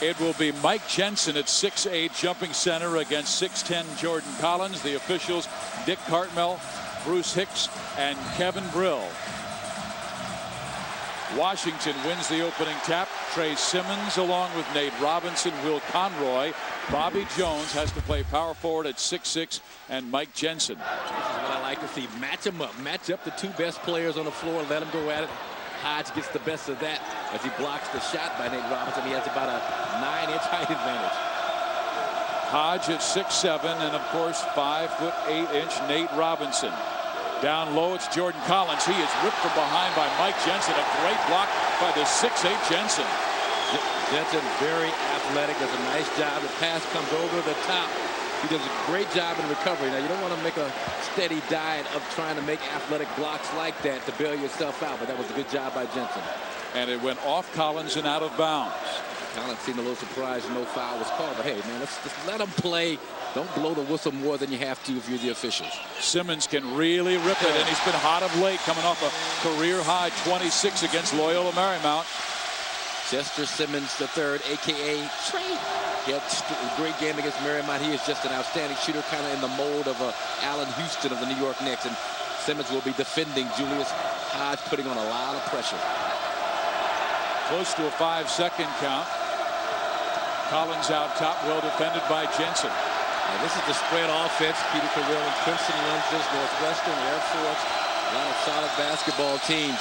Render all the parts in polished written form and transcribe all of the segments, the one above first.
It will be Mike Jensen at 6'8", jumping center against 6'10" Jordan Collins. The officials, Dick Cartmel, Bruce Hicks, and Kevin Brill. Washington wins the opening tap. Trey Simmons along with Nate Robinson, Will Conroy. Bobby Jones has to play power forward at 6'6", and Mike Jensen. This is what I like to see. Match them up. Match up the two best players on the floor. Let them go at it. Hodge gets the best of that as he blocks the shot by Nate Robinson. He has about a 9-inch height advantage. Hodge at 6'7", and of course 5'8" Nate Robinson. Down low, it's Jordan Collins. He is ripped from behind by Mike Jensen. A great block by the 6'8" Jensen. Jensen very athletic, does a nice job. The pass comes over the top. He does a great job in recovery. Now, you don't want to make a steady diet of trying to make athletic blocks like that to bail yourself out, but that was a good job by Jensen. And it went off Collins and out of bounds. Collins seemed a little surprised no foul was called, but hey, man, let's just let them play. Don't blow the whistle more than you have to if you're the officials. Simmons can really rip it, and he's been hot of late, coming off a career-high 26 against Loyola Marymount. Chester Simmons III, a.k.a. Trey. He had a great game against Marymount. He is just an outstanding shooter, kind of in the mold of Allen Houston of the New York Knicks. And Simmons will be defending Julius Hodge, putting on a lot of pressure. Close to a 5-second count. Collins out top, well defended by Jensen. Now this is the spread offense. Peter Carrill and Princeton runs this. Northwestern, Air Force, a lot of solid basketball teams.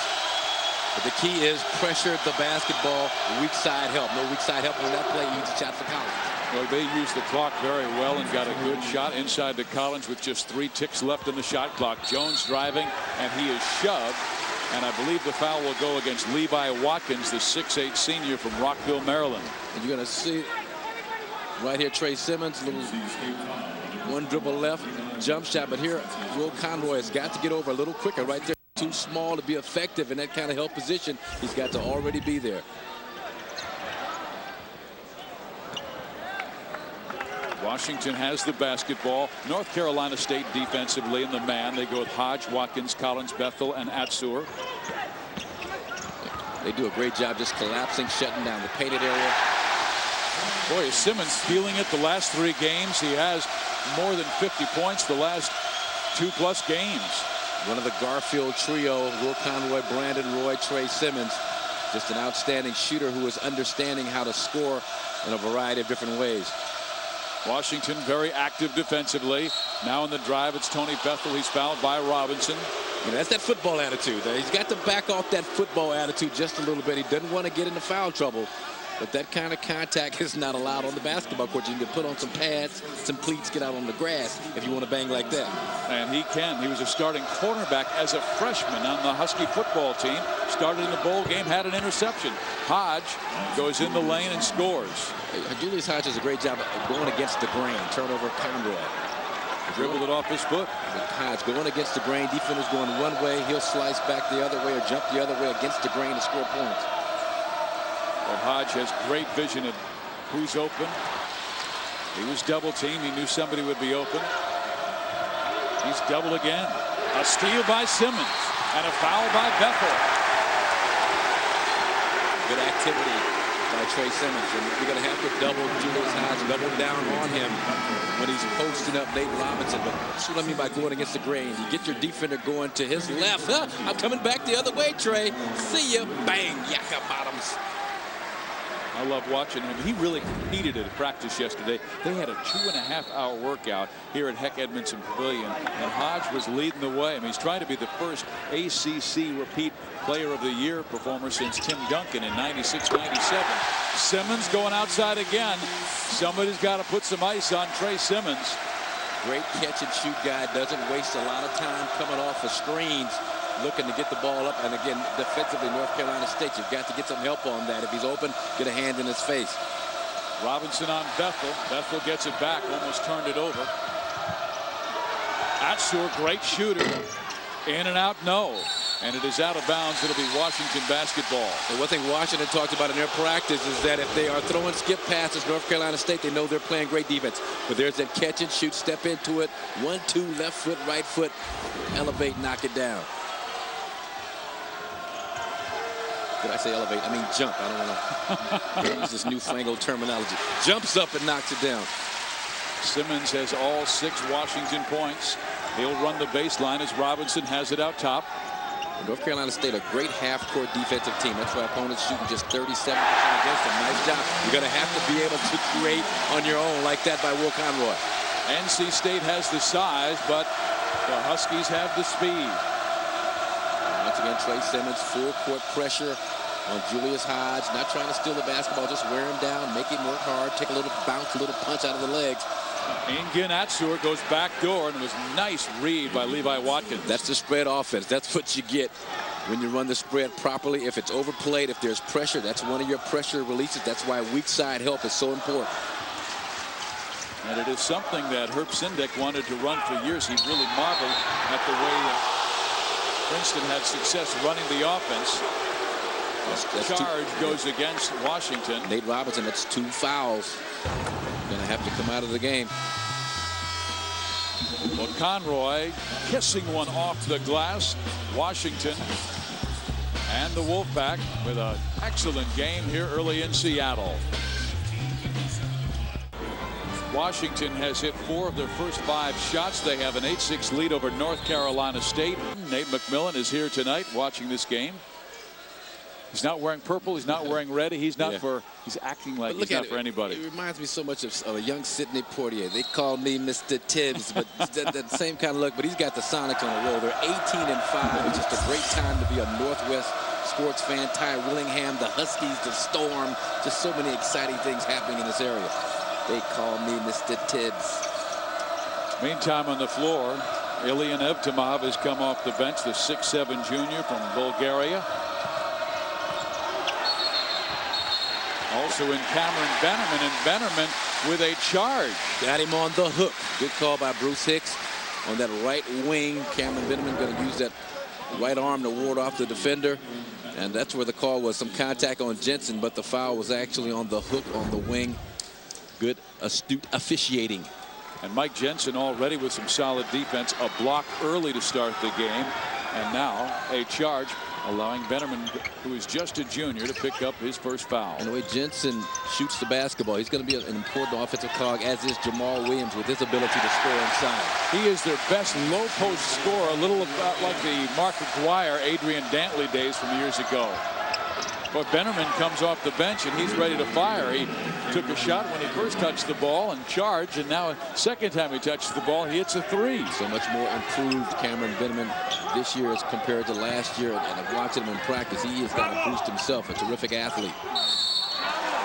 But the key is pressure the basketball, weak side help. No weak side help on that play. Easy shot for Collins. Well, they used the clock very well and got a good shot inside to Collins with just 3 ticks left in the shot clock. Jones driving, and he is shoved. And I believe the foul will go against Levi Watkins, the 6'8" senior from Rockville, Maryland. And you're going to see right here Trey Simmons, little one dribble left, jump shot. But here, Will Conroy has got to get over a little quicker right there. Too small to be effective in that kind of help position. He's got to already be there. Washington has the basketball. North Carolina State defensively in the man. They go with Hodge, Watkins, Collins, Bethel, and Atsur. They do a great job just collapsing, shutting down the painted area. Boy, is Simmons feeling it the last 3 games. He has more than 50 points the last 2+ games. One of the Garfield trio, Will Conroy, Brandon Roy, Trey Simmons. Just an outstanding shooter who is understanding how to score in a variety of different ways. Washington very active defensively. Now in the drive, it's Tony Bethel. He's fouled by Robinson. You know, that's that football attitude. He's got to back off that football attitude just a little bit. He doesn't want to get into foul trouble. But that kind of contact is not allowed on the basketball court. You can put on some pads, some cleats, get out on the grass if you want to bang like that. And he can. He was a starting cornerback as a freshman on the Husky football team. Started in the bowl game, had an interception. Hodge goes in the lane and scores. Julius Hodge does a great job of going against the grain. Turnover Conroy. Dribbled it off his foot. Hodge going against the grain. Defenders going one way. He'll slice back the other way or jump the other way against the grain to score points. Well, Hodge has great vision of who's open. He was double teamed. He knew somebody would be open. He's doubled again. A steal by Simmons and a foul by Bethel. Good activity by Trey Simmons. And you're going to have to double Julius Hodge, double down on him when he's posting up Nate Robinson. But that's what I mean by going against the grain. You get your defender going to his left. I'm coming back the other way, Trey. See ya. Bang. Yaka bottoms. I love watching him. He really competed at practice yesterday. They had a 2.5-hour workout here at Heck Edmondson Pavilion, and Hodge was leading the way. I mean, he's trying to be the first ACC repeat Player of the Year performer since Tim Duncan in '96-97. Simmons going outside again. Somebody's got to put some ice on Trey Simmons. Great catch and shoot guy. Doesn't waste a lot of time coming off the screens, looking to get the ball up. And again, defensively, North Carolina State, you've got to get some help on that. If he's open, get a hand in his face. Robinson on Bethel. Bethel gets it back, almost turned it over. Atsur, great shooter. In and out, no. And it is out of bounds. It'll be Washington basketball. And one thing Washington talked about in their practice is that if they are throwing skip passes, North Carolina State, they know they're playing great defense. But there's that catch and shoot, step into it, 1-2, left foot, right foot, elevate, knock it down. Did I say elevate? I mean jump. I don't want to use this newfangled terminology. Jumps up and knocks it down. Simmons has all 6 Washington points. He'll run the baseline as Robinson has it out top. North Carolina State, a great half-court defensive team. That's why opponents shooting just 37% against them. Nice job. You're going to have to be able to create on your own like that by Will Conroy. NC State has the size, but the Huskies have the speed. Once again, Trey Simmons, full court pressure on Julius Hodge. Not trying to steal the basketball, just wear him down, make him work hard, take a little bounce, a little punch out of the legs. Ingin Atsur goes back door, and it was a nice read by Levi Watkins. That's the spread offense. That's what you get when you run the spread properly. If it's overplayed, if there's pressure, that's one of your pressure releases. That's why weak side help is so important. And it is something that Herb Sendek wanted to run for years. He really marveled at the way Princeton had success running the offense. That's charge goes against Washington. Nate Robinson, that's 2 fouls. Going to have to come out of the game. Well, Conroy kissing one off the glass. Washington and the Wolfpack with an excellent game here early in Seattle. Washington has hit 4 of their first 5 shots. They have an 8-6 lead over North Carolina State. Nate McMillan is here tonight watching this game. He's not wearing purple. He's not wearing red. He's not for. He's acting like he's not for anybody. It reminds me so much of a young Sidney Poitier. They call me Mr. Tibbs, but that same kind of look. But he's got the Sonics on the roll. They're 18-5. It's just a great time to be a Northwest sports fan. Ty Willingham, the Huskies, the Storm. Just so many exciting things happening in this area. They call me Mr. Tibbs. Meantime, on the floor, Ilian Evtimov has come off the bench, the 6'7" junior from Bulgaria. Also in Cameron Bennerman, and Bennerman with a charge. Got him on the hook. Good call by Bruce Hicks on that right wing. Cameron Bennerman going to use that right arm to ward off the defender. And that's where the call was. Some contact on Jensen, but the foul was actually on the hook on the wing. Good, astute officiating. And Mike Jensen already with some solid defense. A block early to start the game. And now a charge, allowing Bennerman, who is just a junior, to pick up his first foul. And the way Jensen shoots the basketball, he's going to be an important offensive cog, as is Jamal Williams with his ability to score inside. He is their best low post scorer, a little about like the Mark McGuire, Adrian Dantley days from years ago. But Bennerman comes off the bench and he's ready to fire. He took a shot when he first touched the ball and charged, and now second time he touches the ball, he hits a 3. So much more improved Cameron Bennerman this year as compared to last year, and watching him in practice, he has got to boost himself. A terrific athlete.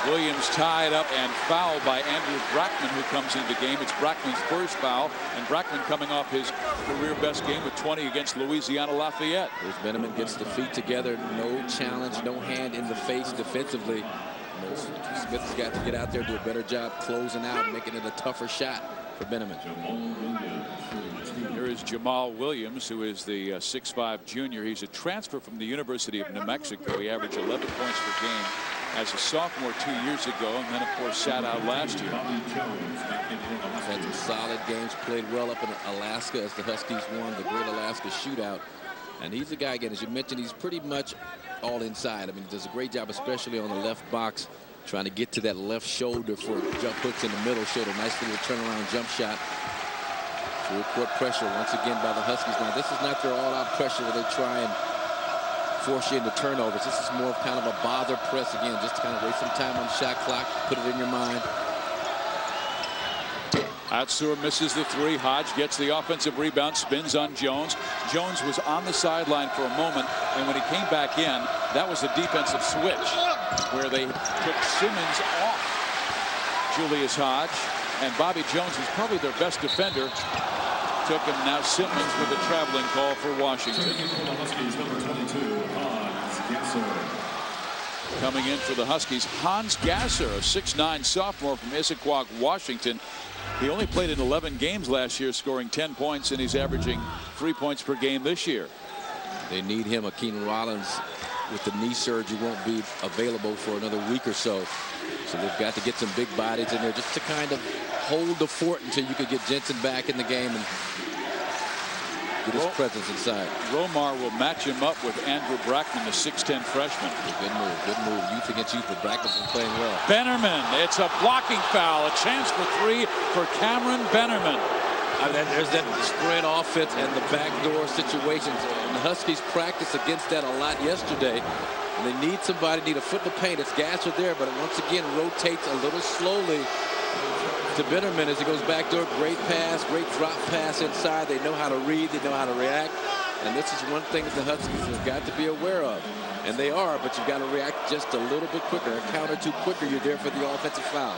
Williams tied up and fouled by Andrew Brackman, who comes into the game. It's Brackman's first foul, and Brackman coming off his career best game with 20 against Louisiana Lafayette. Here's Bennerman, gets the feet together, no challenge, no hand in the face defensively. Smith has got to get out there, do a better job closing out, making it a tougher shot for Bennerman. Here is Jamal Williams, who is the 6'5" junior. He's a transfer from the University of New Mexico. He averaged 11 points per game as a sophomore 2 years ago, and then, of course, sat out last year. He's had some solid games, played well up in Alaska as the Huskies won the Great Alaska Shootout. And he's a guy, again, as you mentioned, he's pretty much all inside. I mean, he does a great job, especially on the left box, trying to get to that left shoulder for jump hooks in the middle. Showed a nice little turnaround jump shot. Full court pressure once again by the Huskies. Now, this is not their all-out pressure where they try and force you into turnovers. This is more of kind of a bother press again, just to kind of waste some time on the shot clock, put it in your mind. Atsur misses the 3. Hodge gets the offensive rebound, spins on Jones. Jones was on the sideline for a moment, and when he came back in, that was a defensive switch where they took Simmons off Julius Hodge, and Bobby Jones, who's probably their best defender, took him. Now Simmons with a traveling call for Washington. Coming in for the Huskies, Hans Gasser, a 6'9" sophomore from Issaquah, Washington. He only played in 11 games last year, scoring 10 points, and he's averaging 3 points per game this year. They need him. Akeem Rollins, with the knee surgery, won't be available for another week or so. So they've got to get some big bodies in there just to kind of hold the fort until you could get Jensen back in the game. And get his presence inside. Romar will match him up with Andrew Brackman, the 6'10 freshman. Good move, good move. Youth against youth, but Brackman's been playing well. Bennerman, it's a blocking foul. A chance for 3 for Cameron Bennerman. There's that spread offense and the backdoor situations. And the Huskies practiced against that a lot yesterday. And they need somebody, need a foot in the paint. It's Gasser there, but it once again rotates a little slowly to Bennerman as he goes back door. Great pass, great drop pass inside. They know how to read, they know how to react. And this is one thing that the Huskies have got to be aware of. And they are, but you've got to react just a little bit quicker. A count or two quicker, you're there for the offensive foul.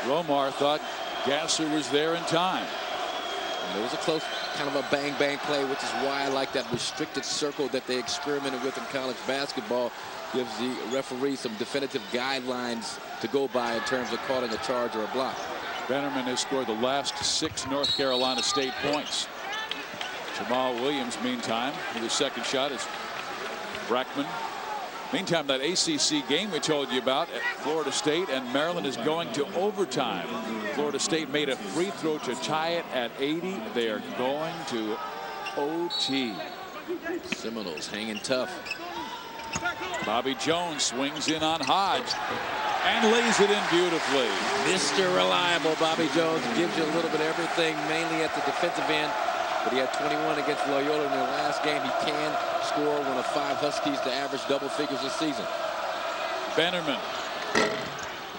Romar thought Gasser was there in time. And it was a close kind of a bang-bang play, which is why I like that restricted circle that they experimented with in college basketball. Gives the referee some definitive guidelines to go by in terms of calling a charge or a block. Bennerman has scored the last 6 North Carolina State points. Jamal Williams, meantime, with his second shot is Brackman. Meantime, that ACC game we told you about at Florida State and Maryland is going to overtime. Florida State made a free throw to tie it at 80. They are going to OT. Seminoles hanging tough. Bobby Jones swings in on Hodge and lays it in beautifully. Mr. Reliable Bobby Jones gives you a little bit of everything, mainly at the defensive end. But he had 21 against Loyola in their last game. He can score one of 5 Huskies to average double figures this season. Bennerman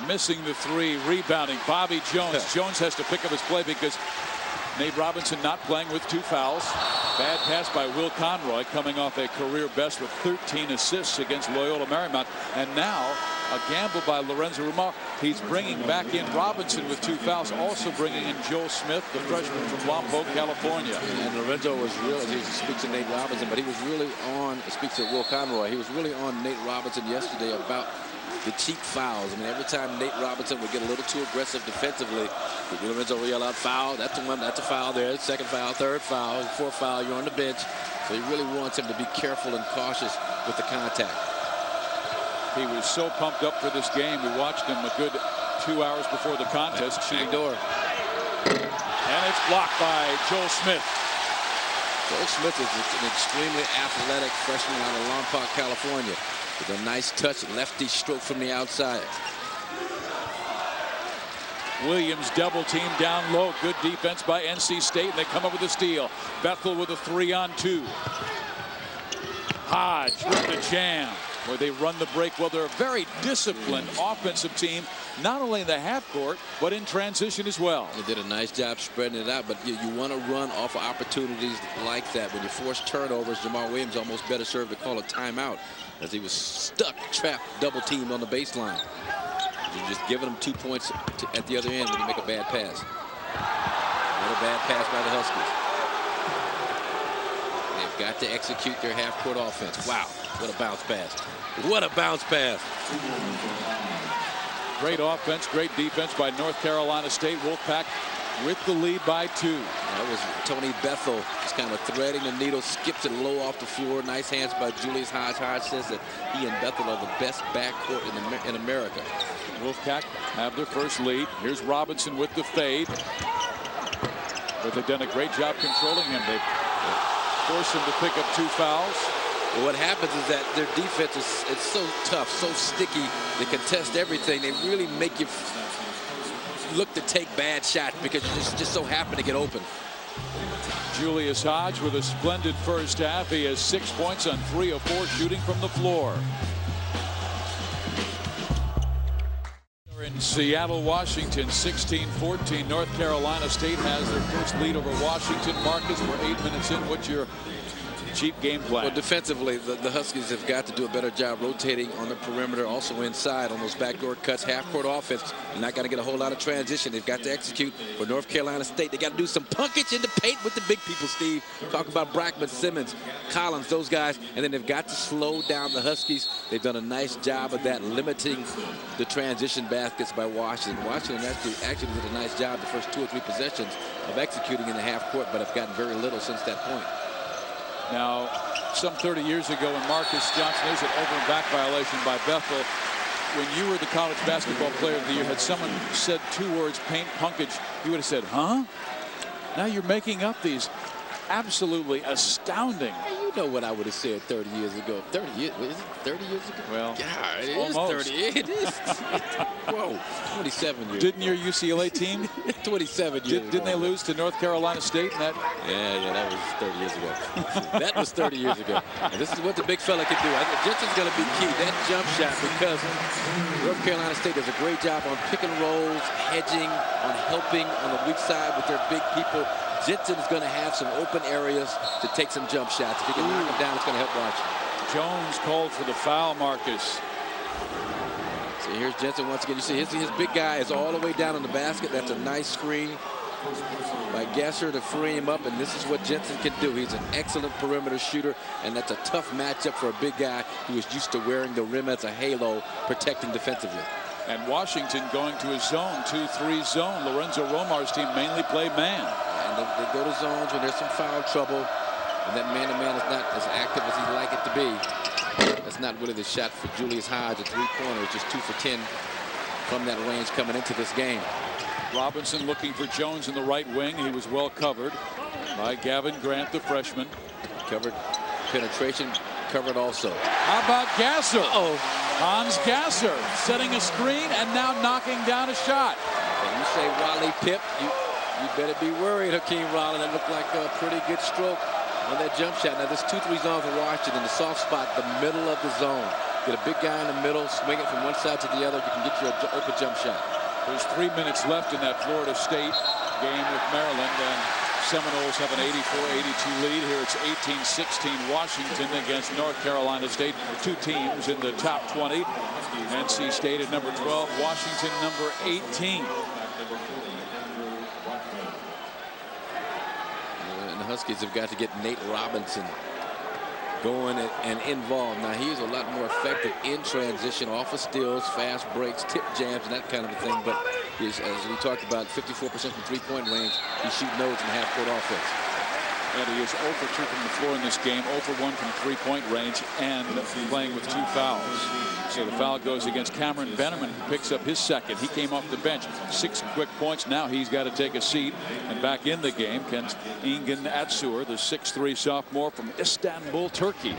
missing the 3, rebounding. Bobby Jones. Jones has to pick up his play because Nate Robinson not playing with 2 fouls. Bad pass by Will Conroy, coming off a career best with 13 assists against Loyola Marymount. And now a gamble by Lorenzo Romar. He's bringing back in Robinson with 2 fouls, also bringing in Joel Smith, the freshman from Lompoc, California. And Lorenzo was really, he speaks to Nate Robinson, but he was really on, speaks to Will Conroy, he was really on Nate Robinson yesterday about the cheap fouls. I mean, every time Nate Robinson would get a little too aggressive defensively, Lorenzo will yell out foul. That's the one. That's a foul there. Second foul, third foul, fourth foul. You're on the bench. So he really wants him to be careful and cautious with the contact. He was so pumped up for this game. We watched him a good 2 hours before the contest. Back door. And it's blocked by Joel Smith. Joel Smith is an extremely athletic freshman out of Lompoc, California. With a nice touch, lefty stroke from the outside. Williams double team down low. Good defense by NC State, and they come up with a steal. Bethel with a 3-on-2. Hodge with the jam, where they run the break. Well, they're a very disciplined offensive team, not only in the half court, but in transition as well. They did a nice job spreading it out, but you want to run off of opportunities like that. When you force turnovers, Jamal Williams almost better served to call a timeout, as he was stuck, trapped, double teamed on the baseline. You're just giving them 2 points at the other end when you make a bad pass. Another bad pass by the Huskies. They've got to execute their half-court offense. Wow, what a bounce pass. What a bounce pass. Great offense, great defense by North Carolina State. Wolfpack with the lead by 2. That was Tony Bethel just kind of threading the needle, skipped it low off the floor. Nice hands by Julius Hodge. Hodge says that he and Bethel are the best backcourt in America. Wolfpack have their first lead. Here's Robinson with the fade. But they've done a great job controlling him. They've forced him to pick up 2 fouls. Well, what happens is that their defense is so tough, so sticky. They contest everything. They really make you look to take bad shots because you just so happen to get open. Julius Hodge with a splendid first half. He has 6 points on 3 of 4 shooting from the floor. In Seattle, Washington, 16-14. North Carolina State has their first lead over Washington. Marcus, we're 8 minutes in. What's your cheap game plan? Well, defensively, the Huskies have got to do a better job rotating on the perimeter, also inside on those backdoor cuts, half-court offense. They're not going to get a whole lot of transition. They've got to execute for North Carolina State. They got to do some punkage in the paint with the big people, Steve. Talk about Brackman, Simmons, Collins, those guys. And then they've got to slow down the Huskies. They've done a nice job of that, limiting the transition baskets by Washington. Washington actually did a nice job the first 2 or 3 possessions of executing in the half-court, but have gotten very little since that point. Now, some 30 years ago when Marcus Johnson, there's an over and back violation by Bethel. When you were the college basketball player of the year, had someone said 2 words, paint punkage, you would have said, huh? Now you're making up these. absolutely astounding. You know what I would have said 30 years ago. 30 years? Is it 30 years ago? Well, yeah, it almost. is 30. It is. Whoa, 27 years. Didn't your UCLA team? 27 years. Didn't they lose to North Carolina State in that? Yeah, that was 30 years ago. That was 30 years ago. And this is what the big fella can do. I think Jensen's going to be key. That jump shot, because North Carolina State does a great job on pick and rolls, hedging, on helping on the weak side with their big people. Jensen is going to have some open areas to take some jump shots. If he can knock them down, it's going to help Washington. Jones called for the foul, Marcus. So here's Jensen once again. You see his big guy is all the way down in the basket. That's a nice screen by Gasser to free him up, and this is what Jensen can do. He's an excellent perimeter shooter, and that's a tough matchup for a big guy who is used to wearing the rim as a halo, protecting defensively. And Washington going to a zone, 2-3 zone. Lorenzo Romar's team mainly play man. And they go to zones when there's some foul trouble, and that man-to-man is not as active as he'd like it to be. That's not really the shot for Julius Hodge at three-pointers, just 2 for 10 from that range coming into this game. Robinson looking for Jones in the right wing. He was well covered by Gavin Grant, the freshman. Covered penetration, covered also. How about Gasser? Uh-oh. Hans Gasser setting a screen and now knocking down a shot. And you say Wally Pip, you better be worried, Hakeem Rollins. That looked like a pretty good stroke on that jump shot. Now this 2-3 zone for Washington, the soft spot, the middle of the zone. Get a big guy in the middle, swing it from one side to the other. You can get you an open jump shot. There's 3 minutes left in that Florida State game with Maryland, and Seminoles have an 84-82 lead. Here it's 18-16 Washington against North Carolina State. 2 teams in the top 20. NC State at number 12, Washington number 18. And the Huskies have got to get Nate Robinson going and involved. Now he's a lot more effective in transition, off of steals, fast breaks, tip jams, and that kind of a thing. But he's, as we talked about, 54% from three-point range. He's shooting those in half-court offense. And he is 0 for 2 from the floor in this game, 0 for 1 from three-point range, and playing with 2 fouls. So the foul goes against Cameron Benjamin, who picks up his second. He came off the bench. 6 quick points. Now he's got to take a seat. And back in the game, Engin Atsur, the 6'3 sophomore from Istanbul, Turkey.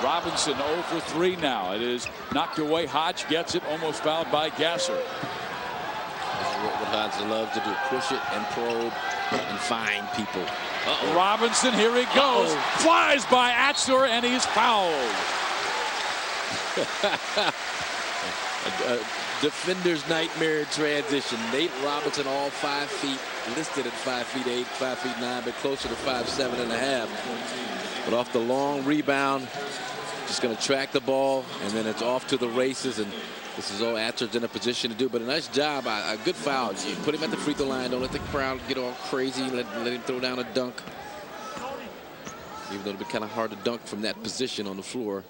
Robinson 0 for 3 now. It is knocked away. Hodge gets it, almost fouled by Gasser. This is what Hodge loves to do, push it and probe and find people. Robinson, here he goes. Flies by Atsur, and he's fouled. A defender's nightmare in transition. Nate Robinson, all 5 feet, listed at 5'8", 5'9", but closer to 5'7.5". But off the long rebound, just going to track the ball, and then it's off to the races. And this is all Atsur's in a position to do. But a nice job, a good foul. You put him at the free throw line. Don't let the crowd get all crazy. Let him throw down a dunk. Even though it'll be kind of hard to dunk from that position on the floor.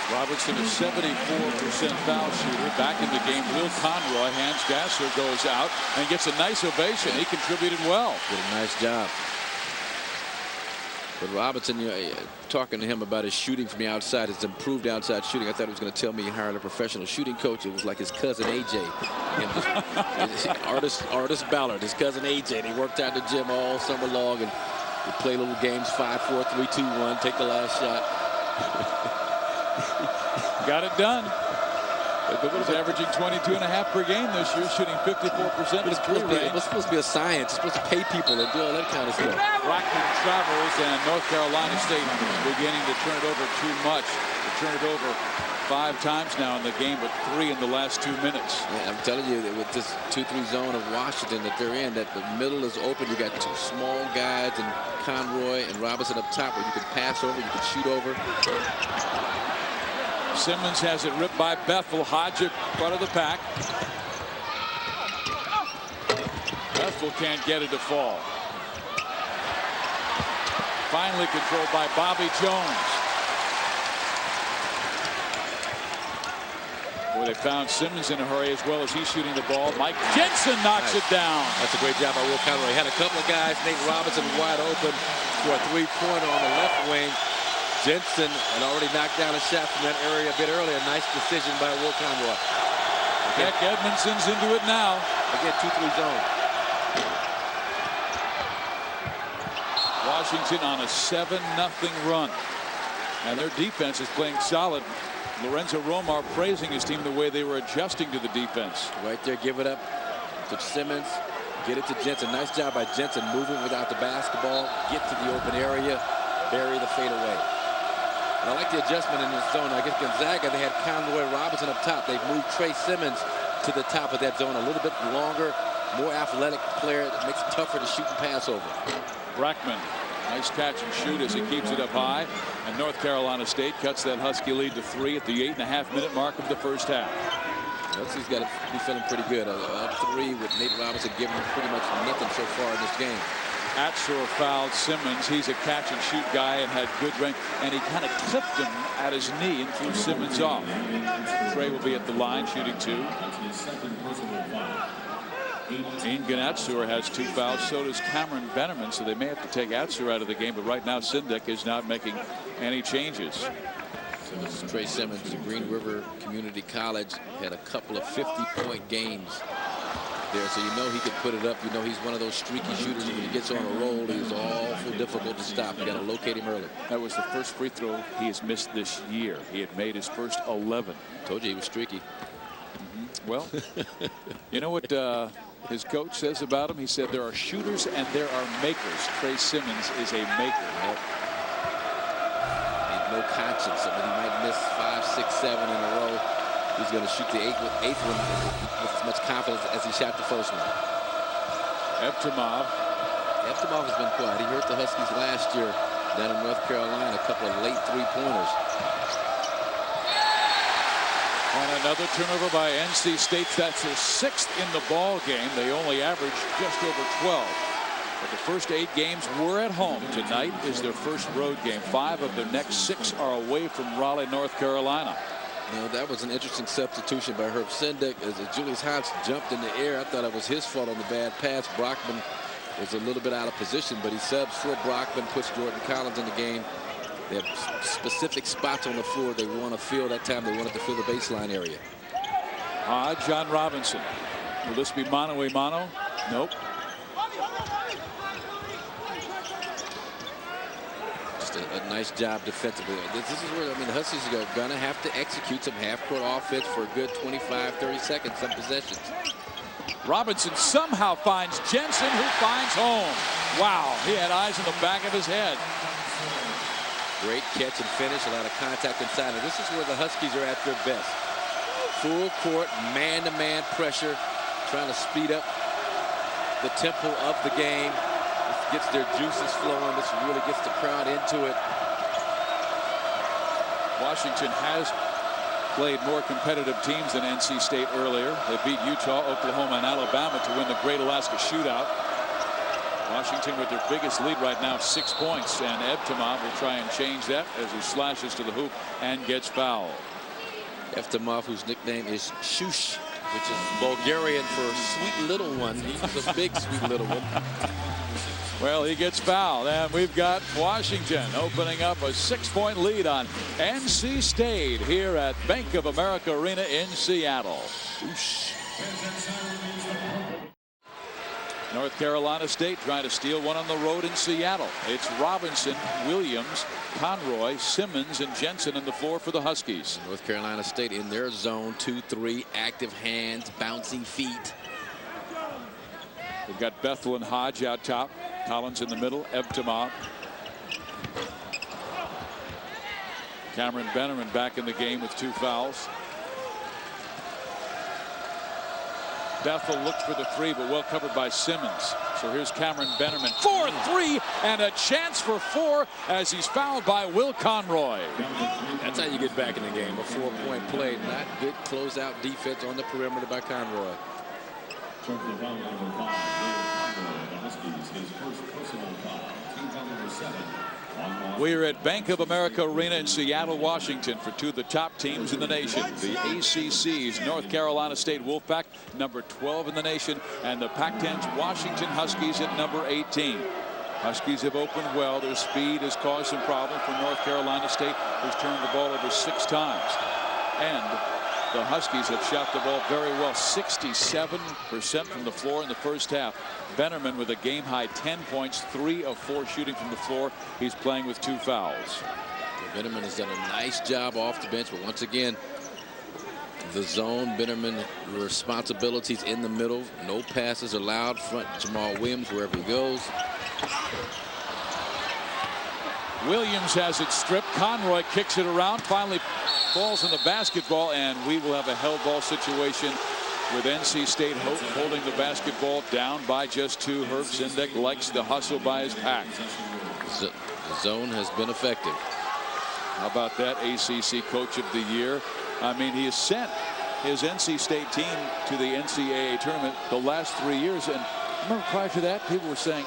Robertson is 74% foul shooter. Back in the game, Will Conroy, Hans Gasser goes out and gets a nice ovation. He contributed well. Did a nice job. But Robinson, talking to him about his shooting from the outside, his improved outside shooting. I thought he was going to tell me he hired a professional shooting coach. It was like his cousin AJ. Artist Ballard, his cousin AJ. They worked out in the gym all summer long and would play little games, 5, 4, 3, 2, 1, take the last shot. Got it done. He's averaging 22.5 per game this year, shooting 54% from three range. It's supposed to be a science. It's supposed to pay people and do all that kind of stuff. Rockman travels, and North Carolina State beginning to turn it over too much. They turn it over 5 times now in the game, but 3 in the last 2 minutes. Yeah, I'm telling you that with this 2-3 zone of Washington that they're in, that the middle is open. You got 2 small guys and Conroy and Robinson up top where you can pass over, you can shoot over. Simmons has it ripped by Bethel. Hodge in front of the pack. Bethel can't get it to fall. Finally controlled by Bobby Jones. Boy, they found Simmons in a hurry as well as he's shooting the ball. Mike Jensen knocks it down. That's a great job by Will Conroy. Had a couple of guys. Nate Robinson wide open for a 3-pointer on the left wing. Jensen had already knocked down a shot from that area a bit earlier. Nice decision by Will Conroy. Heck, Edmondson's into it now. Again, 2-3 zone. Washington on a 7-0 run. And their defense is playing solid. Lorenzo Romar praising his team the way they were adjusting to the defense. Right there, give it up to Simmons. Get it to Jensen. Nice job by Jensen moving without the basketball. Get to the open area. Bury the fadeaway. And I like the adjustment in this zone. I guess Gonzaga, they had Conroy Robinson up top. They've moved Trey Simmons to the top of that zone. A little bit longer, more athletic player. That makes it tougher to shoot and pass over. Brackman, nice catch and shoot as he keeps it up high. And North Carolina State cuts that Husky lead to 3 at the 8.5-minute mark of the first half. Huskies got to be feeling pretty good. Up 3 with Nate Robinson giving him pretty much nothing so far in this game. Atzur fouled Simmons. He's a catch and shoot guy and had good range. And he kind of clipped him at his knee and threw Simmons off. Trey will be at the line shooting 2. Ingan Atzur has 2 fouls. So does Cameron Bennerman. So they may have to take Atzur out of the game. But right now Sindek is not making any changes. So this is Trey Simmons of Green River Community College. Had a couple of 50-point games there, so you know he could put it up. You know he's one of those streaky shooters. When he gets on a roll, he's awful difficult to stop. You got to locate him early. That was the first free throw he has missed this year. He had made his first 11. Told you he was streaky. Well, you know what his coach says about him? He said there are shooters and there are makers. Trey Simmons is a maker. Yep. No conscience. I mean, he might miss 5, 6, 7 in a row. He's going to shoot the eighth one with as much confidence as he shot the first one. Evtimov has been quiet. He hurt the Huskies last year down in North Carolina. A couple of late 3-pointers. And another turnover by NC State. That's their 6th in the ball game. They only averaged just over 12. But the first 8 games were at home. Tonight is their first road game. 5 of their next 6 are away from Raleigh, North Carolina. No, that was an interesting substitution by Herb Sendek as Julius Hodge jumped in the air. I thought it was his fault on the bad pass. Brockman was a little bit out of position, but he subs for Brockman, puts Jordan Collins in the game. They have specific spots on the floor they want to fill. That time they wanted to fill the baseline area. Hodge on Robinson. Will this be mano-a-mano? Nope. A nice job defensively. This is where, I mean, the Huskies are going to have to execute some half-court offense for a good 25, 30 seconds, some possessions. Robinson somehow finds Jensen, who finds home. Wow, he had eyes in the back of his head. Great catch and finish, a lot of contact inside. And this is where the Huskies are at their best. Full court, man-to-man pressure, trying to speed up the tempo of the game. This gets their juices flowing. This really gets the crowd into it. Washington has played more competitive teams than NC State earlier. They beat Utah, Oklahoma, and Alabama to win the Great Alaska Shootout. Washington with their biggest lead right now, 6 points, and Evtimov will try and change that as he slashes to the hoop and gets fouled. Evtimov, whose nickname is Shush, which is Bulgarian for sweet little one. He's a big sweet little one. Well, he gets fouled, and we've got Washington opening up a 6-point lead on NC State here at Bank of America Arena in Seattle. Oosh. North Carolina State trying to steal one on the road in Seattle. It's Robinson, Williams, Conroy, Simmons, and Jensen on the floor for the Huskies. North Carolina State in their zone, 2-3, active hands, bouncing feet. We've got Bethel and Hodge out top. Collins in the middle. Evtimov. Cameron Bennerman back in the game with 2 fouls. Bethel looked for the 3, but well covered by Simmons. So here's Cameron Bennerman. 4-3 and a chance for 4 as he's fouled by Will Conroy. That's how you get back in the game. A 4-point play. Not good closeout defense on the perimeter by Conroy. We're at Bank of America Arena in Seattle, Washington for 2 of the top teams in the nation. The ACC's North Carolina State Wolfpack, number 12 in the nation, and the Pac-10's Washington Huskies at number 18. Huskies have opened well. Their speed has caused some problems for North Carolina State, who's turned the ball over 6 times. And The Huskies have shot the ball very well, 67% from the floor in the first half. Bennerman with a game high 10 points, 3 of 4 shooting from the floor. He's playing with 2 fouls. Bennerman has done a nice job off the bench, but once again, the zone, Bennerman responsibilities in the middle. No passes allowed. Front Jamal Williams wherever he goes. Williams has it stripped. Conroy kicks it around. Finally falls in the basketball, and we will have a held ball situation with NC State holding the basketball down by just 2. Herb Sendek likes the hustle by his pack. The zone has been effective. How about that? ACC Coach of the Year. I mean, he has sent his NC State team to the NCAA tournament the last 3 years. And remember, prior to that, people were saying,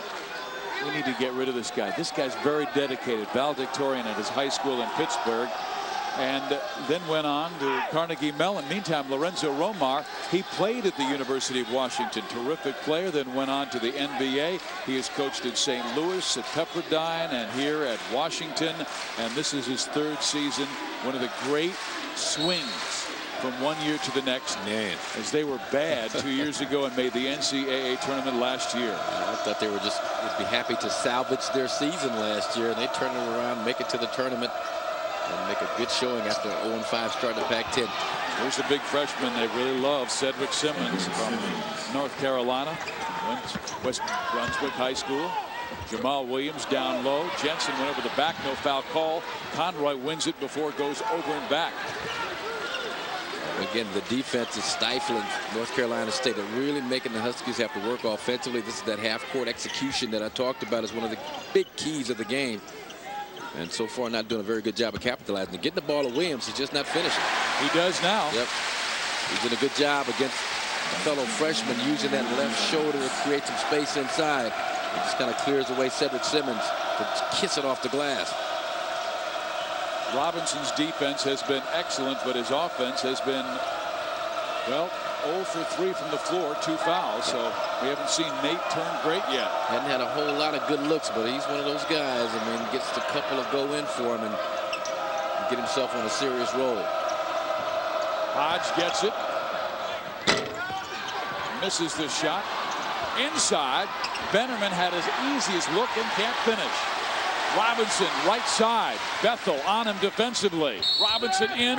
we need to get rid of this guy. This guy's very dedicated. Valedictorian at his high school in Pittsburgh. And then went on to Carnegie Mellon. Meantime, Lorenzo Romar, he played at the University of Washington. Terrific player, then went on to the NBA. He has coached at St. Louis, at Pepperdine, and here at Washington. And this is his 3rd season. One of the great swings from one year to the next. Man, as they were bad 2 years ago and made the NCAA tournament last year. I thought they would be happy to salvage their season last year, and they turn it around, make it to the tournament, and make a good showing after 0-5 start to Pac-10. Here's a big freshman they really love, Cedric Simmons from North Carolina, West Brunswick High School. Jamal Williams down low. Jensen went over the back, no foul call. Conroy wins it before it goes over and back. Again, the defense is stifling North Carolina State. They're really making the Huskies have to work offensively. This is that half-court execution that I talked about as one of the big keys of the game. And so far, not doing a very good job of capitalizing. Getting the ball to Williams, he's just not finishing. He does now. Yep. He's doing a good job against a fellow freshman, using that left shoulder to create some space inside. It just kind of clears away Cedric Simmons to kiss it off the glass. Robinson's defense has been excellent, but his offense has been, well, 0 for 3 from the floor, 2 fouls. So we haven't seen Nate turn great yet. Hadn't had a whole lot of good looks, but he's one of those guys. I mean, gets a couple of go in for him and get himself on a serious roll. Hodge gets it. Misses the shot. Inside. Bennerman had his easiest look and can't finish. Robinson, right side. Bethel on him defensively. Robinson in.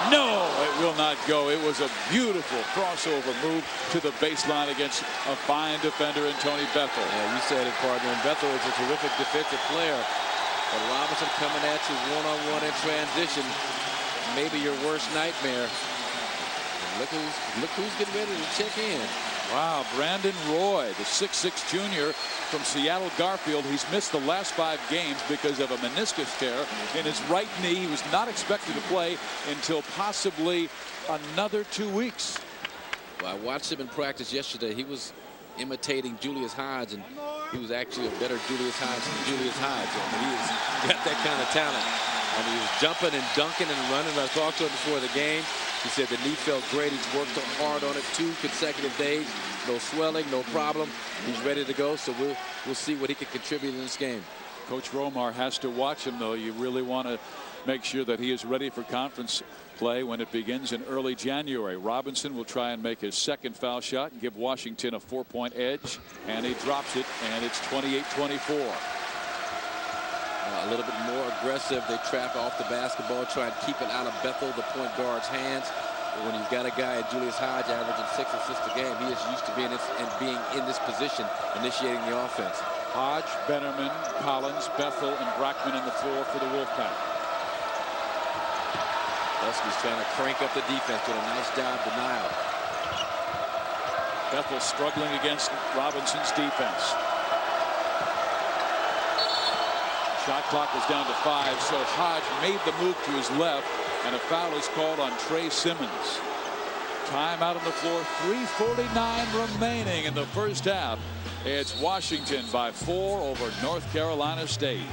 No, it will not go. It was a beautiful crossover move to the baseline against a fine defender in Tony Bethel. Yeah, you said it, partner. And Bethel is a terrific defensive player. But Robinson coming at you one-on-one in transition. Maybe your worst nightmare. And look who's getting ready to check in. Wow, Brandon Roy, the 6'6" junior from Seattle Garfield. He's missed the last 5 games because of a meniscus tear in his right knee. He was not expected to play until possibly another 2 weeks. Well, I watched him in practice yesterday. He was imitating Julius Hodge, and he was actually a better Julius Hodge than Julius Hodge. I mean, he's got that kind of talent. And he was jumping and dunking and running. I talked to him before the game. He said the knee felt great. He's worked hard on it 2 consecutive days. No swelling, no problem. He's ready to go. So we'll see what he can contribute in this game. Coach Romar has to watch him, though. You really want to make sure that he is ready for conference play when it begins in early January. Robinson will try and make his 2nd foul shot and give Washington a 4-point edge. And he drops it, and it's 28-24. A little bit more aggressive. They trap off the basketball, try and keep it out of Bethel, the point guard's hands. But when you've got a guy, Julius Hodge, averaging 6 assists a game, he is used to being in this position, initiating the offense. Hodge, Bennerman, Collins, Bethel, and Brackman on the floor for the Wolfpack. Huskies trying to crank up the defense, doing a nice job denial. Bethel struggling against Robinson's defense. Shot clock was down to 5, so Hodge made the move to his left, and a foul is called on Trey Simmons. Time out on the floor, 3:49 remaining in the first half. It's Washington by 4 over North Carolina State.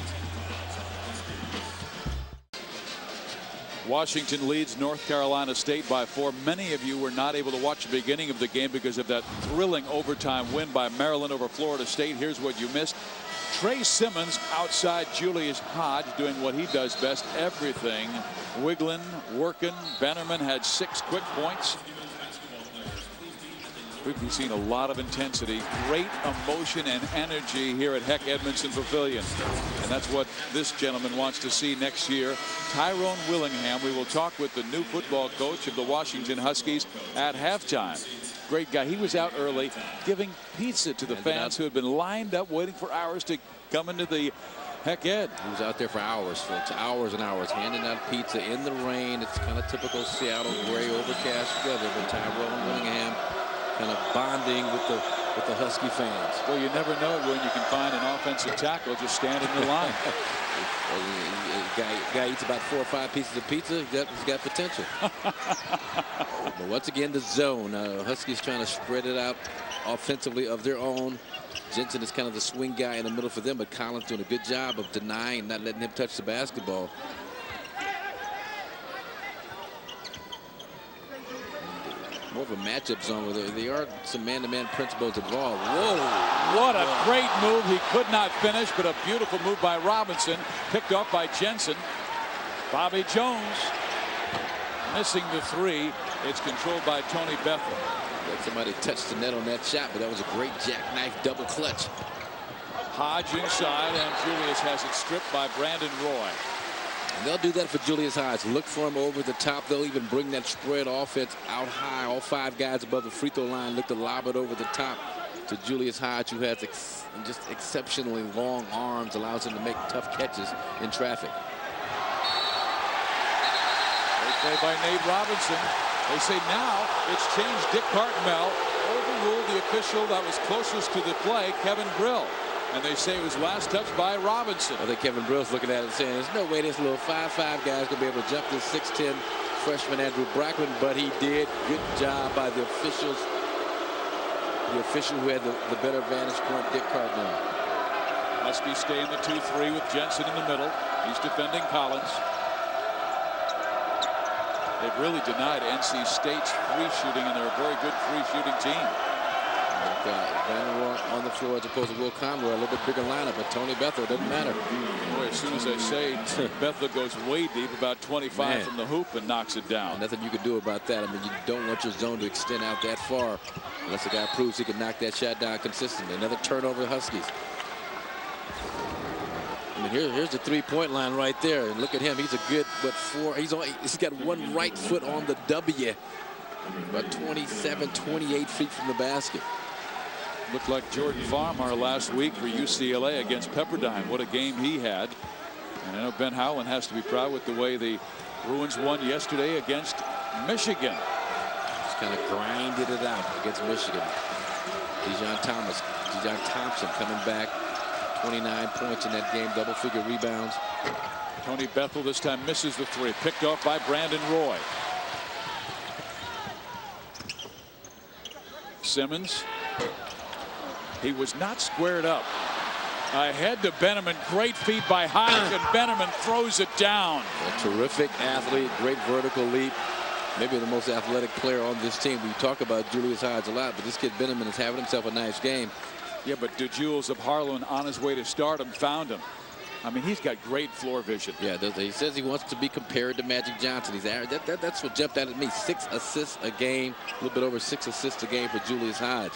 Washington leads North Carolina State by 4. Many of you were not able to watch the beginning of the game because of that thrilling overtime win by Maryland over Florida State. Here's what you missed. Trey Simmons outside Julius Hodge doing what he does best, everything. Wiggling, working. Bennerman had 6 quick points. We've seen a lot of intensity, great emotion and energy here at Heck Edmondson Pavilion. And that's what this gentleman wants to see next year. Tyrone Willingham, we will talk with the new football coach of the Washington Huskies at halftime. Great guy. He was out early giving pizza to the fans who had been lined up waiting for hours to come into the Heck Ed. He was out there for hours, folks, hours and hours, handing out pizza in the rain. It's kind of typical Seattle, gray, overcast weather, but Tyrone Willingham kind of bonding with the Husky fans. Well, you never know when you can find an offensive tackle just standing in the line. Guy eats about 4 or 5 pieces of pizza. He's got potential. But once again, the zone. Huskies trying to spread it out offensively of their own. Jensen is kind of the swing guy in the middle for them, but Collins doing a good job of denying, not letting him touch the basketball. More of a matchup zone where there are some man-to-man principles involved. Whoa, what a great move. He could not finish, but a beautiful move by Robinson, picked off by Jensen. Bobby Jones missing the 3. It's controlled by Tony Bethel. Somebody touched the net on that shot, but that was a great jackknife double clutch. Hodge inside, and Julius has it stripped by Brandon Roy. And they'll do that for Julius Hodge. Look for him over the top. They'll even bring that spread offense out high. All 5 guys above the free throw line look to lob it over the top to Julius Hodge, who has just exceptionally long arms, allows him to make tough catches in traffic. Great play by Nate Robinson. They say now it's changed. Dick Cartmel overruled the official that was closest to the play, Kevin Brill. And they say it was last touched by Robinson. I think Kevin Brill's looking at it saying there's no way this little 5'5" guy's going to be able to jump this 6'10" freshman Andrew Brackman, but he did. Good job by the officials. The official who had the better vantage point, Dick Cartmel. Husky stay in the 2-3 with Jensen in the middle. He's defending Collins. They've really denied NC State's free shooting, and they're a very good free shooting team. Brandon Roy on the floor as opposed to Will Conroy, a little bit bigger lineup, but Tony Bethel doesn't matter. Boy, as soon as I say Bethel goes way deep, about 25 from the hoop, and knocks it down. Nothing you can do about that. I mean, you don't want your zone to extend out that far unless the guy proves he can knock that shot down consistently. Another turnover, Huskies. I mean, here's the 3-point line right there, and look at him. He's a good, what, 4? He's got one right foot on the W, about 27, 28 feet from the basket. Looked like Jordan Farmar last week for UCLA against Pepperdine. What a game he had. And I know Ben Howland has to be proud with the way the Bruins won yesterday against Michigan. Just kind of grinded it out against Michigan. Dejon Thompson coming back. 29 points in that game, double-figure rebounds. Tony Bethel this time misses the 3, picked off by Brandon Roy. Simmons. He was not squared up. Ahead to Bennerman. Great feed by Hodge, and Bennerman throws it down. A terrific athlete, great vertical leap. Maybe the most athletic player on this team. We talk about Julius Hodge a lot, but this kid Bennerman is having himself a nice game. Yeah, but DeJules of Harlan on his way to stardom found him. I mean, he's got great floor vision. Yeah, he says he wants to be compared to Magic Johnson. That's what jumped out at me. 6 assists a game, a little bit over 6 assists a game for Julius Hodge.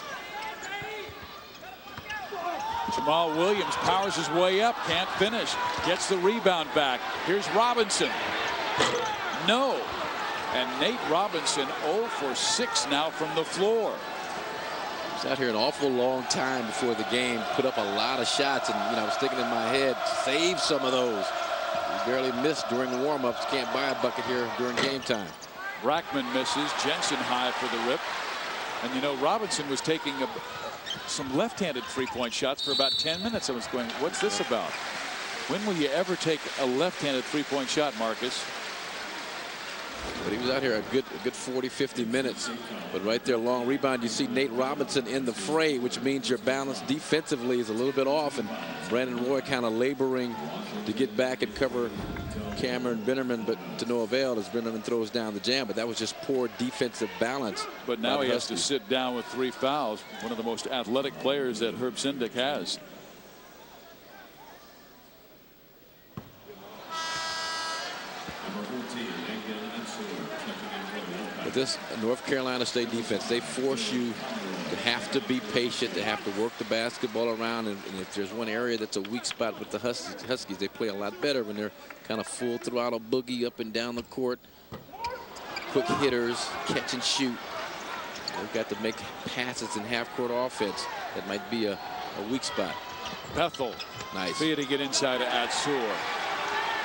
Jamal Williams powers his way up, can't finish, gets the rebound back. Here's Robinson. No. And Nate Robinson 0 for 6 now from the floor. He's out here an awful long time before the game, put up a lot of shots, and I was thinking in my head, save some of those. He barely missed during the warm-ups. Can't buy a bucket here during game time. Brackman misses. Jensen high for the rip. And Robinson was taking some left-handed three-point shots for about 10 minutes. I was going, what's this about? When will you ever take a left-handed three-point shot, Marcus? But he was out here a good 40, 50 minutes. But right there, long rebound. You see Nate Robinson in the fray, which means your balance defensively is a little bit off. And Brandon Roy kind of laboring to get back and cover Cameron Bennerman, but to no avail as Bennerman throws down the jam. But that was just poor defensive balance. But now he has to sit down with 3 fouls. One of the most athletic players that Herb Sindick has. With this North Carolina State defense, they force you to have to be patient, to have to work the basketball around. And if there's one area that's a weak spot with the Huskies, they play a lot better when they're kind of full throttle boogie up and down the court. Quick hitters, catch and shoot. They've got to make passes in half-court offense. That might be a weak spot. Bethel. Nice. Feeding it inside to Atsur.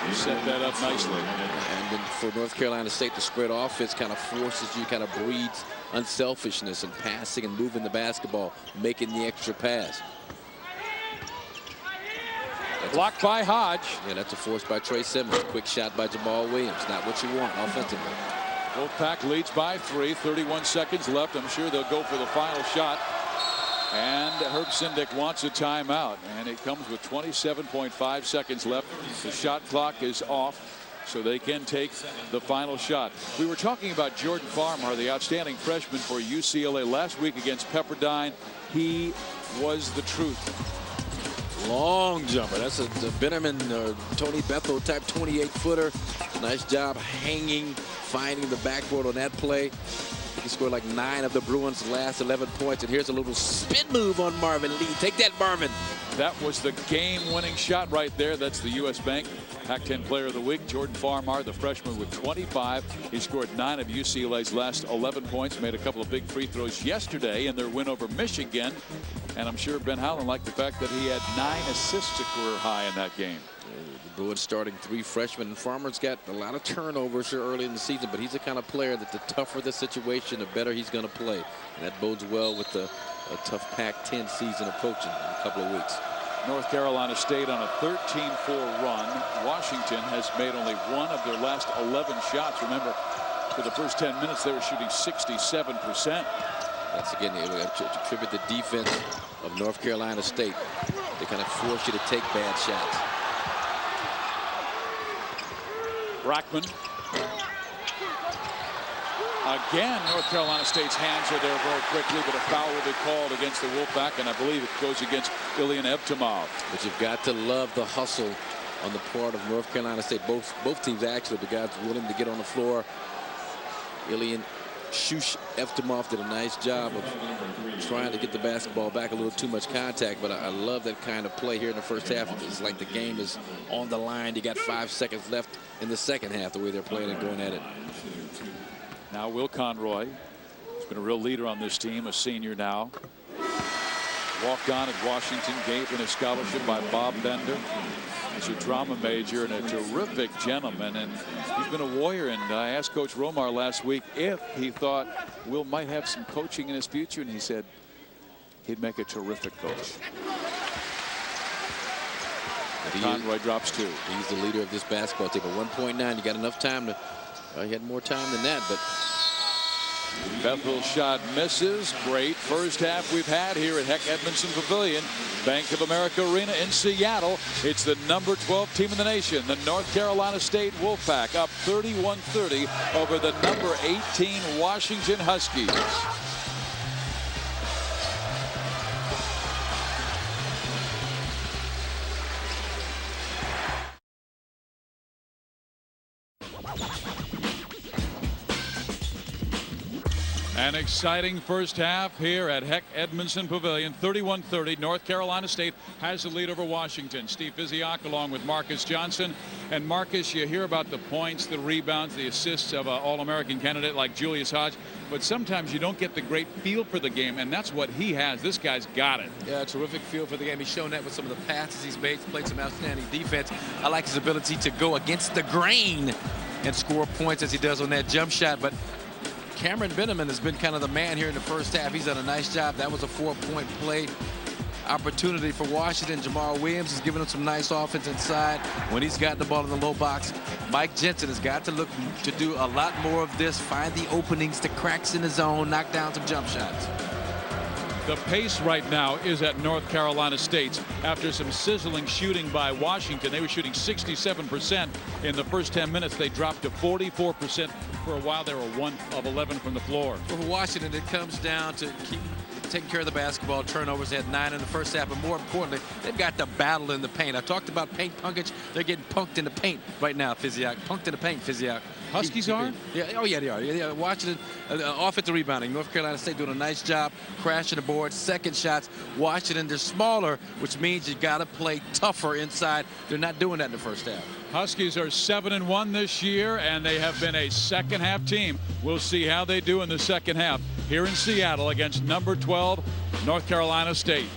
You set that up nicely. And then for North Carolina State, the spread offense kind of forces you, kind of breeds unselfishness and passing and moving the basketball, making the extra pass. Blocked by Hodge. Yeah, that's a force by Trey Simmons. Quick shot by Jamal Williams. Not what you want offensively. Wolfpack leads by 3. 31 seconds left. I'm sure they'll go for the final shot. And Herb Sindick wants a timeout. And it comes with 27.5 seconds left. The shot clock is off, so they can take the final shot. We were talking about Jordan Farmar, the outstanding freshman for UCLA last week against Pepperdine. He was the truth. Long jumper. That's a Benjamin Tony Bethel type 28-footer. Nice job hanging, finding the backboard on that play. He scored like 9 of the Bruins' last 11 points. And here's a little spin move on Marvin Lee. Take that, Marvin. That was the game-winning shot right there. That's the U.S. Bank Pac-10 Player of the Week, Jordan Farmar, the freshman with 25. He scored 9 of UCLA's last 11 points, made a couple of big free throws yesterday in their win over Michigan. And I'm sure Ben Howland liked the fact that he had 9 assists, a career high in that game. The Bruins starting 3 freshmen. And Farmer's got a lot of turnovers here early in the season, but he's the kind of player that the tougher the situation, the better he's going to play. And that bodes well with a tough Pac-10 season approaching in a couple of weeks. North Carolina State on a 13-4 run. Washington has made only 1 of their last 11 shots. Remember, for the first 10 minutes, they were shooting 67%. That's again, to attribute the defense of North Carolina State. They kind of force you to take bad shots. Brackman. Again, North Carolina State's hands are there very quickly, but a foul will be called against the Wolfpack, and I believe it goes against Ilian Evtimov. But you've got to love the hustle on the part of North Carolina State. Both teams actually, the guys willing to get on the floor. Ilian Evtimov did a nice job of trying to get the basketball back, a little too much contact, but I love that kind of play here in the first half. It's like the game is on the line. You got 5 seconds left in the second half, the way they're playing and going at it. Now Will Conroy has been a real leader on this team, a senior now. Walked on at Washington, given a scholarship by Bob Bender. He's a drama major and a terrific gentleman, and he's been a warrior. And I asked Coach Romar last week if he thought Will might have some coaching in his future, and he said he'd make a terrific coach. Conroy drops 2. He's the leader of this basketball team. At 1.9, you got enough time to. He had more time than that, but Bethel's shot misses. Great first half we've had here at Heck Edmondson Pavilion, Bank of America Arena in Seattle. It's the number 12 team in the nation, the North Carolina State Wolfpack, up 31-30 over the number 18 Washington Huskies. An exciting first half here at Heck Edmondson Pavilion. 31-30. North Carolina State has the lead over Washington. Steve Fiziak along with Marcus Johnson. And Marcus, you hear about the points, the rebounds, the assists of an All-American candidate like Julius Hodge, but sometimes you don't get the great feel for the game, and that's what he has. This guy's got it. Yeah, terrific feel for the game. He's shown that with some of the passes he's made. He's played some outstanding defense. I like his ability to go against the grain and score points as he does on that jump shot. But Cameron Benjamin has been kind of the man here in the first half. He's done a nice job. That was a 4-point play opportunity for Washington. Jamal Williams is giving him some nice offense inside when he's got the ball in the low box. Mike Jensen has got to look to do a lot more of this, find the openings, the cracks in the zone, knock down some jump shots. The pace right now is at North Carolina State. After some sizzling shooting by Washington, they were shooting 67% in the first 10 minutes. They dropped to 44%. For a while, they were 1 of 11 from the floor. For Washington, it comes down to taking care of the basketball. Turnovers, they had 9 in the first half, but more importantly, they've got the battle in the paint. I talked about paint punkage. They're getting punked in the paint right now, Fiziak. Punked in the paint, Fiziak. Huskies are? Yeah. Oh, yeah, they are. Yeah, Washington, offensive rebounding. North Carolina State doing a nice job crashing the board. Second shots. Washington, they're smaller, which means you got to play tougher inside. They're not doing that in the first half. Huskies are 7-1 this year, and they have been a second-half team. We'll see how they do in the second half here in Seattle against number 12, North Carolina State.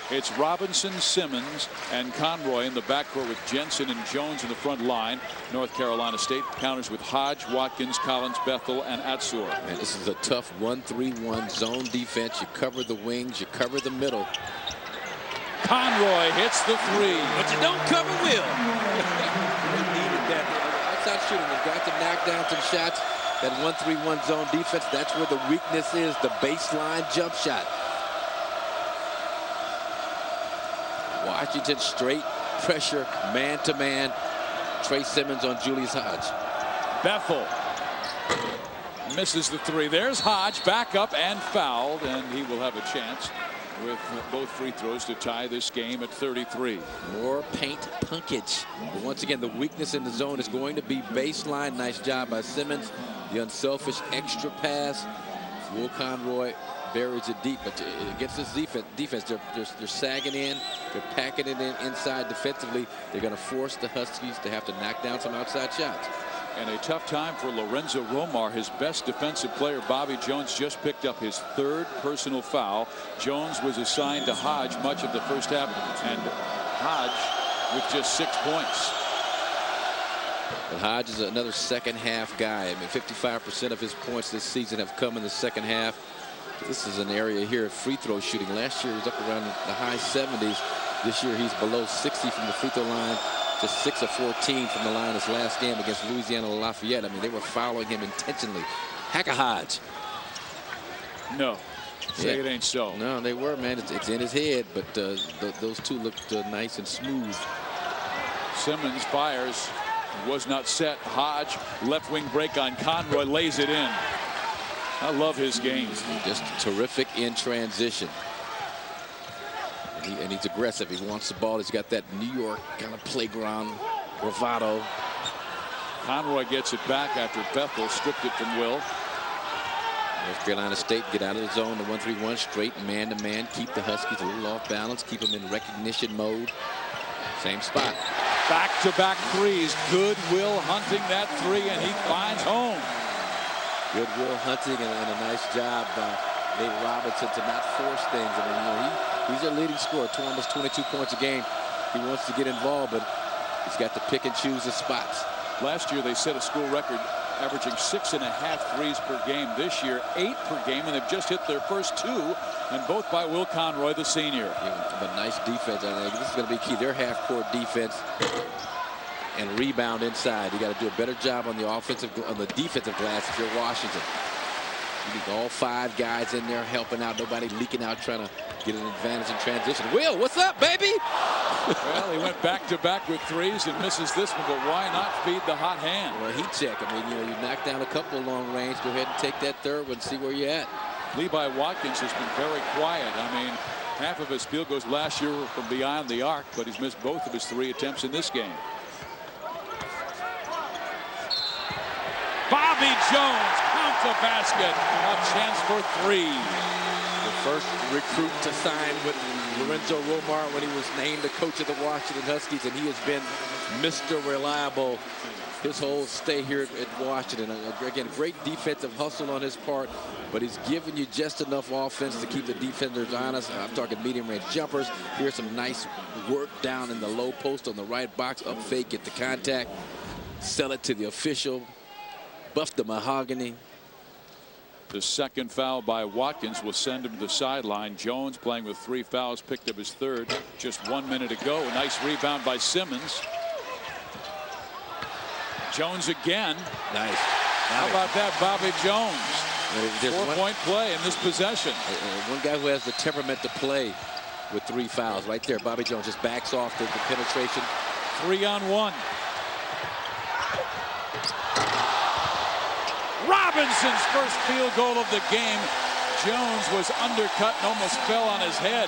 It's Robinson, Simmons, and Conroy in the backcourt with Jensen and Jones in the front line. North Carolina State counters with Hodge, Watkins, Collins, Bethel, and Atsur. Man, this is a tough 1-3-1 zone defense. You cover the wings, you cover the middle. Conroy hits the three. But you don't cover Will. They needed that. Outside shooting. They've got to knock down some shots. That 1-3-1 zone defense, that's where the weakness is, the baseline jump shot. Washington straight pressure, man-to-man. Trey Simmons on Julius Hodge. Bethel misses the three. There's Hodge back up and fouled, and he will have a chance with both free throws to tie this game at 33. More paint punkage. But once again, the weakness in the zone is going to be baseline. Nice job by Simmons. The unselfish extra pass. Will Conroy buries it deep, but against this defense, they're sagging in, they're packing it in inside defensively. They're going to force the Huskies to have to knock down some outside shots. And a tough time for Lorenzo Romar. His best defensive player, Bobby Jones, just picked up his third personal foul. Jones was assigned to Hodge much of the first half, and Hodge with just 6 points. But Hodge is another second half guy. I mean, 55% of his points this season have come in the second half. This is an area here of free throw shooting. Last year he was up around the high 70s. This year he's below 60 from the free throw line. Just 6 of 14 from the line his last game against Louisiana Lafayette. I mean, they were fouling him intentionally. Hack a Hodge. No. Say it ain't so. No, they were, man. It's in his head, but those two looked nice and smooth. Simmons fires. Was not set. Hodge, left wing break on Conroy, lays it in. I love his game. Just terrific in transition. And he's aggressive. He wants the ball. He's got that New York kind of playground bravado. Conroy gets it back after Bethel stripped it from Will. North Carolina State get out of the zone. The 1-3-1 straight man-to-man. Keep the Huskies a little off balance. Keep them in recognition mode. Same spot. Back-to-back threes. Good Will hunting that three, and he finds home. Good Will hunting and a nice job by Nate Robinson to not force things. I mean, you know, he's a leading scorer, almost 22 points a game. He wants to get involved, but he's got to pick and choose his spots. Last year they set a school record averaging 6.5 threes per game. This year 8 per game, and they've just hit their first 2, and both by Will Conroy, the senior. Yeah, but nice defense. I think this is going to be key. Their half-court defense and rebound inside. You got to do a better job on the defensive glass if you're Washington. You need all 5 guys in there helping out. Nobody leaking out trying to get an advantage in transition. Will, what's up, baby? Well, he went back-to-back with threes and misses this one, but why not feed the hot hand? Well, heat check. I mean, you know, you knocked down a couple long range. Go ahead and take that third one, see where you're at. Levi Watkins has been very quiet. I mean, half of his field goals last year were from beyond the arc, but he's missed both of his 3 attempts in this game. Bobby Jones, count the basket. A chance for 3. The first recruit to sign with Lorenzo Romar when he was named the coach of the Washington Huskies, and he has been Mr. Reliable his whole stay here at Washington. Again, great defensive hustle on his part, but he's giving you just enough offense to keep the defenders honest. I'm talking medium-range jumpers. Here's some nice work down in the low post on the right box. Up fake, get the contact, sell it to the official. Buff the mahogany. The second foul by Watkins will send him to the sideline. Jones, playing with 3 fouls, picked up his 3rd just 1 minute ago. A nice rebound by Simmons. Jones again. Nice. How about that, Bobby Jones? 4-point play in this possession. One guy who has the temperament to play with 3 fouls right there. Bobby Jones just backs off the penetration. 3-on-1. Robinson's first field goal of the game. Jones was undercut and almost fell on his head.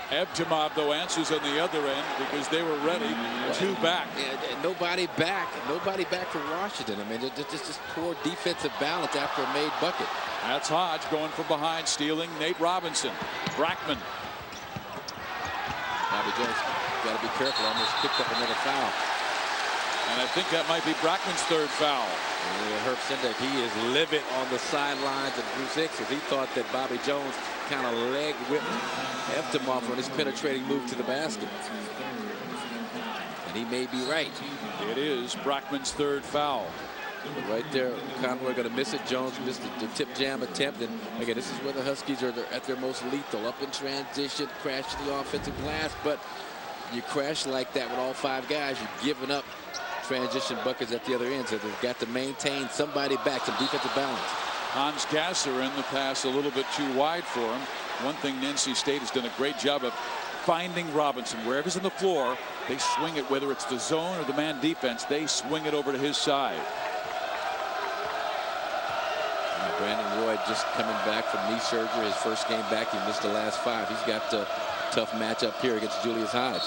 Evtimov, though, answers on the other end because they were ready. Two back. And nobody back. Nobody back for Washington. I mean, just poor defensive balance after a made bucket. That's Hodge going from behind, stealing Nate Robinson. Brackman. Bobby Jones got to be careful. Almost picked up another foul. And I think that might be Brackman's third foul. Herb Sendek, he is livid on the sidelines of Bruce Hicks as he thought that Bobby Jones kind of leg whipped Evtimov on his penetrating move to the basket. And he may be right. It is Brackman's third foul. But right there, Conroy going to miss it. Jones missed the tip jam attempt. And again, this is where the Huskies are at their most lethal. Up in transition, crash to the offensive glass. But you crash like that with all five guys, you're giving up transition buckets at the other end. So they've got to maintain somebody back, some defensive balance. Hans Gasser in the pass a little bit too wide for him. One thing NC State has done a great job of finding Robinson. Wherever he's on the floor, they swing it, whether it's the zone or the man defense, they swing it over to his side. Brandon Roy just coming back from knee surgery. His first game back, he missed the last 5. He's got a tough matchup here against Julius Hodge.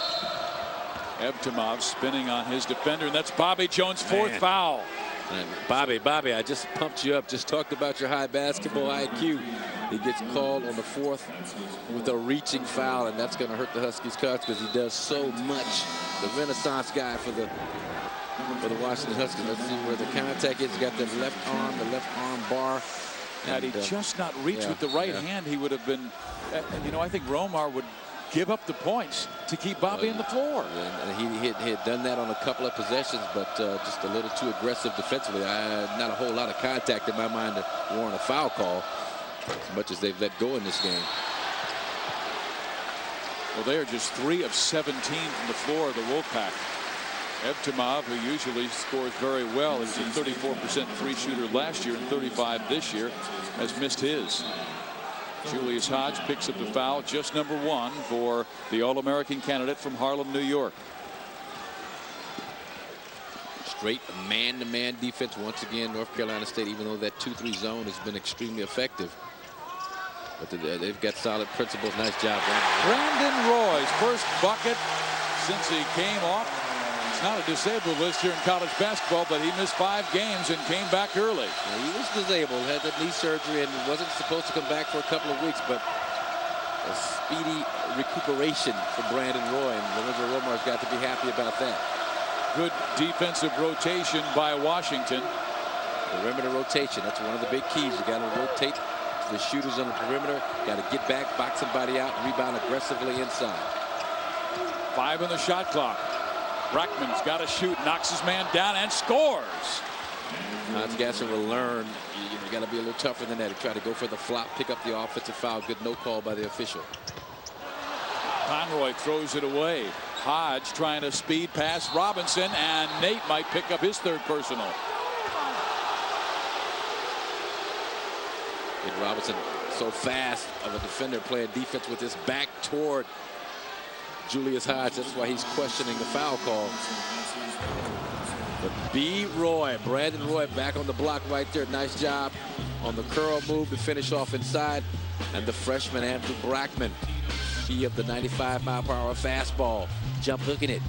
Evtimov spinning on his defender, and that's Bobby Jones' fourth foul. And Bobby, I just pumped you up. Just talked about your high basketball IQ. He gets called on the 4th with a reaching foul, and that's going to hurt the Huskies' cause because he does so much. The Renaissance guy for the Washington Huskies. Let's see where the contact is. He's got the left arm bar. Had he just not reached with the right hand, he would have been, you know, I think Romar would give up the points to keep Bobby on the floor. And he had done that on a couple of possessions, but just a little too aggressive defensively. Not a whole lot of contact in my mind to warrant a foul call, as much as they've let go in this game. Well, they are just 3 of 17 from the floor of the Wolfpack. Evtimov, who usually scores very well, he's a 34% free shooter last year and 35 this year, has missed his. Julius Hodge picks up the foul, just number 1 for the All-American candidate from Harlem, New York. Straight man-to-man defense once again, North Carolina State, even though that 2-3 zone has been extremely effective. But they've got solid principles. Nice job, Brandon Roy's first bucket since he came off. It's not a disabled list here in college basketball, but he missed 5 games and came back early. He was disabled, had that knee surgery, and wasn't supposed to come back for a couple of weeks, but a speedy recuperation for Brandon Roy, and Lorenzo Romar's got to be happy about that. Good defensive rotation by Washington. Perimeter rotation, that's one of the big keys. You got to rotate the shooters on the perimeter, got to get back, box somebody out, and rebound aggressively inside. 5 on the shot clock. Brackman's got to shoot, knocks his man down, and scores. Hans Gasser will learn. You got to be a little tougher than that. He tried to go for the flop, pick up the offensive foul. Good no call by the official. Conroy throws it away. Hodge trying to speed past Robinson, and Nate might pick up his 3rd personal. And Robinson, so fast of a defender, playing defense with his back toward Julius Hodge. That's why he's questioning the foul call. But B. Roy, Brandon Roy back on the block right there. Nice job on the curl move to finish off inside. And the freshman, Andrew Brackman, he of the 95-mile-per-hour fastball, jump hooking it.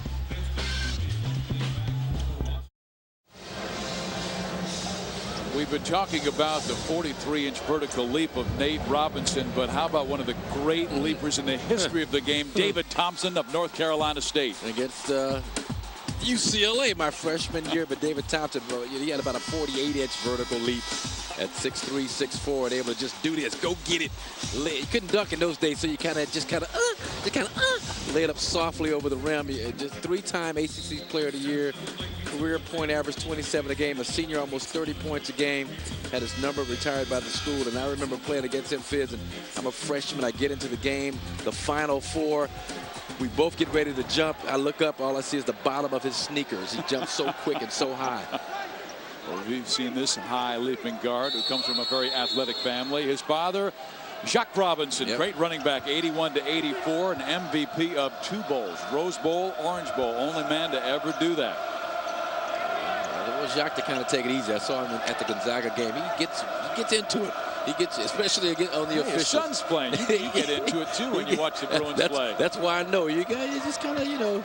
We've been talking about the 43-inch vertical leap of Nate Robinson, but how about one of the great leapers in the history of the game, David Thompson of North Carolina State. Against UCLA my freshman year, but David Thompson, bro, he had about a 48-inch vertical leap at 6'3", 6'4", and able to just do this, go get it. You couldn't dunk in those days, so you just kind of lay it up softly over the rim. Just 3-time ACC Player of the Year, career point average 27 a game, a senior almost 30 points a game, had his number retired by the school. And I remember playing against him, Fizz, and I'm a freshman. I get into the game, the Final Four. We both get ready to jump. I look up, all I see is the bottom of his sneakers. He jumps so quick and so high. Well, we've seen this high leaping guard who comes from a very athletic family. His father, Jacques Robinson, great running back, 81 to 84, an MVP of 2 bowls, Rose Bowl, Orange Bowl, only man to ever do that. Jacques to kind of take it easy. I saw him at the Gonzaga game. He gets into it. He gets, especially on the Your officials. son's playing. You get into it too when you watch the Bruins play. That's why I know you guys. You just kind of, you know.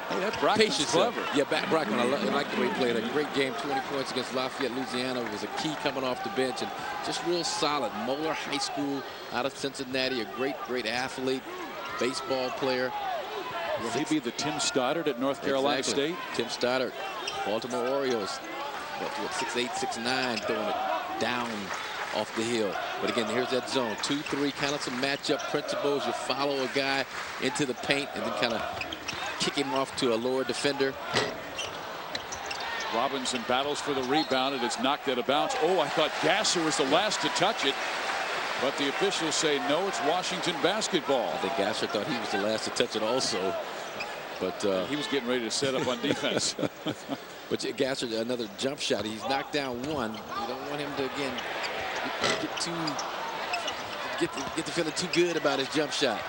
Hey, that Brockman's clever. Yeah, Brockman, I like the way he played. A great game, 20 points against Lafayette, Louisiana. Was a key coming off the bench and just real solid. Moeller High School out of Cincinnati, a great athlete, baseball player. Will he be the Tim Stoddard at North Carolina State? Tim Stoddard, Baltimore Orioles. What, 6'8", 6'9", throwing it down off the hill. But again, here's that zone. 2-3, kind of some matchup principles. You follow a guy into the paint and then kind of kick him off to a lower defender. Robinson battles for the rebound. It is knocked out of bounds. Oh, I thought Gasser was the last to touch it. But the officials say no, it's Washington basketball. I think Gasser thought he was the last to touch it also. But he was getting ready to set up on defense. But Gasser, another jump shot. He's knocked down one. You don't want him to, again, get to feeling too good about his jump shot.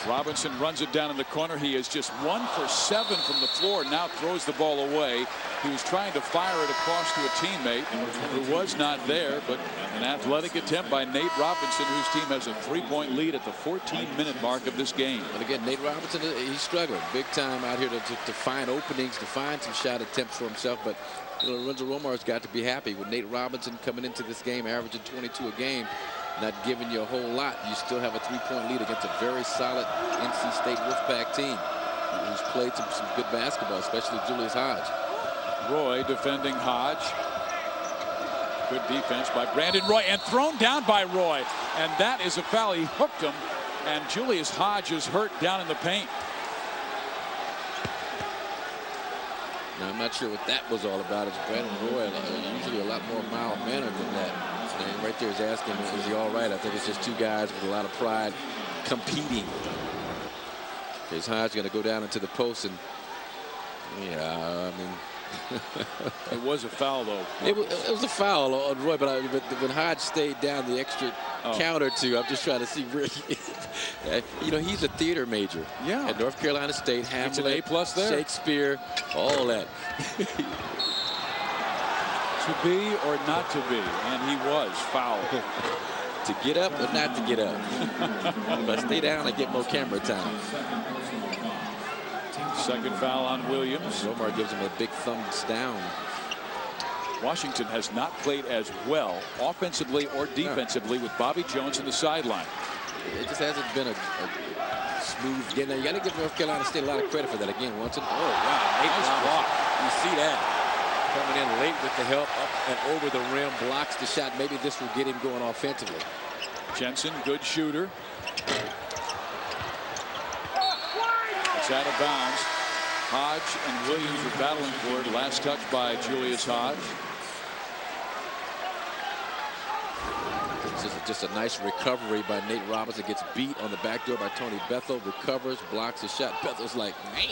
Robinson runs it down in the corner. He is just 1 for 7 from the floor. Now throws the ball away. He was trying to fire it across to a teammate who was not there, but an athletic attempt by Nate Robinson, whose team has a 3-point lead at the 14-minute mark of this game. But again, Nate Robinson, he's struggling big time out here to find openings, to find some shot attempts for himself. But you know, Lorenzo Romar's got to be happy with Nate Robinson coming into this game, averaging 22 a game. Not giving you a whole lot. You still have a 3-point lead against a very solid NC State Wolfpack team who's played some good basketball, especially Julius Hodge. Roy defending Hodge. Good defense by Brandon Roy and thrown down by Roy. And that is a foul. He hooked him, and Julius Hodge is hurt down in the paint. Now, I'm not sure what that was all about. It's Brandon Roy, usually a lot more mild-mannered than that. And right there is asking, is he all right? I think it's just two guys with a lot of pride competing. Is Hodge going to go down into the post? And yeah, I mean, it was a foul, though. It was a foul on Roy, but when Hodge stayed down the extra count or two, I'm just trying to see where he is. You know, he's a theater major. Yeah. At North Carolina State, Hamlet, an A+ there. Shakespeare, all that. To be or not to be, and he was fouled. To get up or not to get up. If I stay down, I get more camera time. Second foul on Williams. Omar gives him a big thumbs down. Washington has not played as well offensively or defensively with Bobby Jones in the sideline. It just hasn't been a smooth game. You got to give North Carolina State a lot of credit for that. Again, once and oh wow, nice block. You see that. Coming in late with the help, up and over the rim, blocks the shot. Maybe this will get him going offensively. Jensen, good shooter. It's out of bounds. Hodge and Williams were battling for it. Last touch by Julius Hodge. Just a nice recovery by Nate Robinson. Gets beat on the back door by Tony Bethel. Recovers, blocks the shot. Bethel's like, man.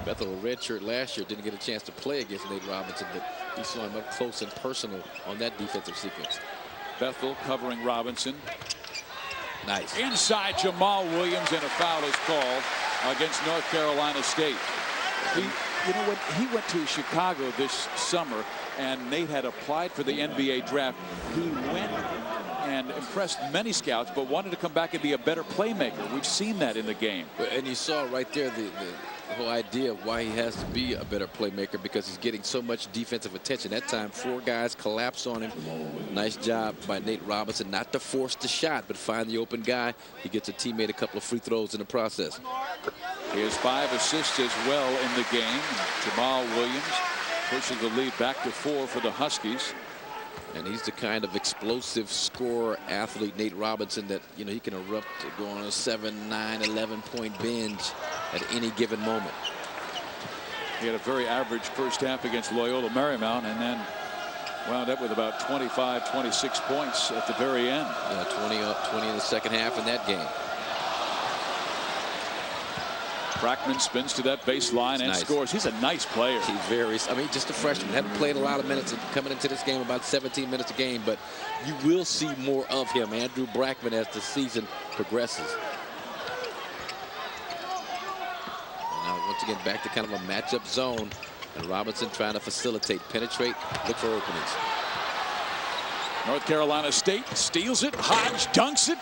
Bethel, a red shirt last year, didn't get a chance to play against Nate Robinson, but he saw him up close and personal on that defensive sequence. Bethel covering Robinson. Nice. Inside Jamal Williams, and a foul is called against North Carolina State. You know, when he went to Chicago this summer and Nate had applied for the NBA draft, he went and impressed many scouts, but wanted to come back and be a better playmaker. We've seen that in the game. And you saw right there the whole idea of why he has to be a better playmaker, because he's getting so much defensive attention. That time, 4 guys collapse on him. Nice job by Nate Robinson not to force the shot, but find the open guy. He gets a teammate a couple of free throws in the process. He has 5 assists as well in the game. Jamal Williams pushes the lead back to 4 for the Huskies. And he's the kind of explosive scorer athlete, Nate Robinson, that, you know, he can erupt to go on a 7, 9, 11-point binge at any given moment. He had a very average first half against Loyola Marymount, and then wound up with about 25, 26 points at the very end. Yeah, 20 in the second half in that game. Brackman spins to that baseline and scores. He's a nice player. He's very, I mean, just a freshman. Hadn't played a lot of minutes coming into this game, about 17 minutes a game, but you will see more of him, Andrew Brackman, as the season progresses. And now, once again, back to kind of a matchup zone, and Robinson trying to facilitate, penetrate, look for openings. North Carolina State steals it. Hodge dunks it.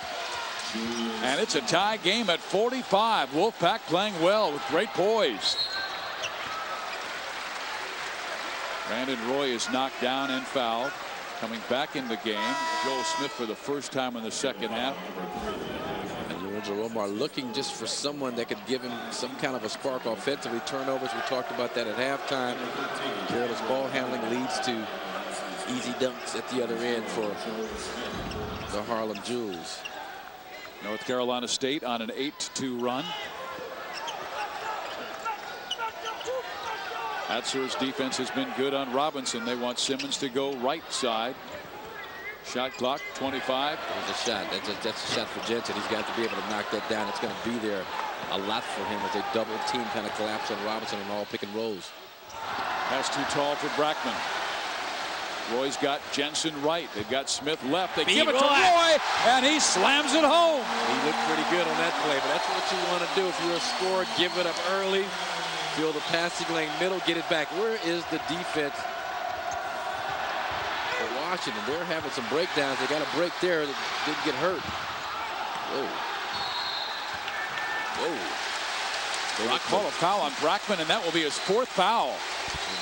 And it's a tie game at 45. Wolfpack playing well with great poise. Brandon Roy is knocked down and fouled. Coming back in the game, Joel Smith for the first time in the second half. And Lorenzo Romar looking just for someone that could give him some kind of a spark offensively. Turnovers, we talked about that at halftime. Careless ball handling leads to easy dunks at the other end for the Harlem Jewels. North Carolina State on an 8-2 run. Atzer's defense has been good on Robinson. They want Simmons to go right side. Shot clock 25. There's a shot. That's a shot for Jensen. He's got to be able to knock that down. It's going to be there a lot for him as they double team kind of collapse on Robinson and all pick and rolls. Pass too tall for Brackman. Roy's got Jensen right. They've got Smith left. They give it to Roy, and he slams it home. He looked pretty good on that play, but that's what you want to do. If you're a scorer, give it up early. Fill the passing lane middle, get it back. Where is the defense for Washington? They're having some breakdowns. They got a break there that didn't get hurt. Whoa. Whoa. Rock call a foul on Brackman, and that will be his 4th foul. And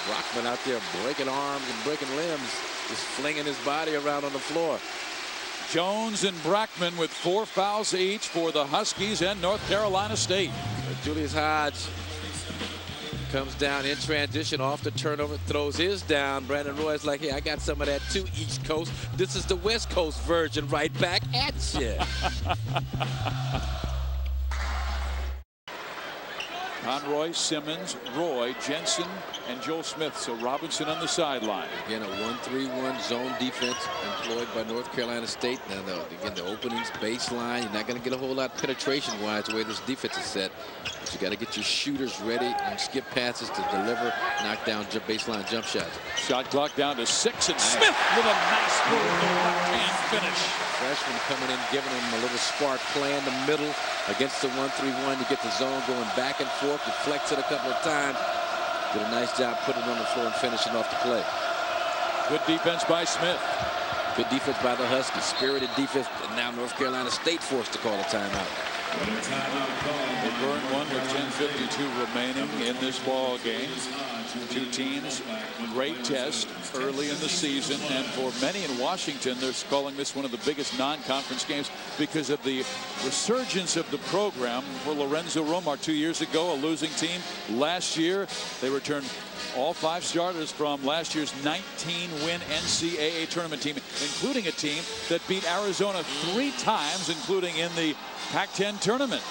Brackman out there breaking arms and breaking limbs, just flinging his body around on the floor. Jones and Brackman with 4 fouls each for the Huskies and North Carolina State. Julius Hodge comes down in transition off the turnover, throws his down. Brandon Roy's like, hey, I got some of that too, East Coast. This is the West Coast version right back at you. Conroy, Simmons, Roy, Jensen, and Joel Smith. So Robinson on the sideline. Again, a 1-3-1 zone defense employed by North Carolina State. Now, again, the openings baseline. You're not going to get a whole lot penetration-wise the way this defense is set. But you got to get your shooters ready and skip passes to deliver knockdown baseline jump shots. Shot clock down to 6, and Smith with a nice move, left-hand finish. Freshman coming in, giving him a little spark, play in the middle against the 1-3-1. You get the zone going back and forth. You flex it a couple of times. Did a nice job putting it on the floor and finishing off the play. Good defense by Smith. Good defense by the Huskies. Spirited defense. And now North Carolina State forced to call a timeout. They burned one with 10:52 remaining in this ball game. Two teams, great test early in the season, and for many in Washington, they're calling this one of the biggest non-conference games because of the resurgence of the program. For Lorenzo Romar 2 years ago, a losing team. Last year, they returned all 5 starters from last year's 19-win NCAA tournament team, including a team that beat Arizona 3 times, including in the Pac-10 tournament.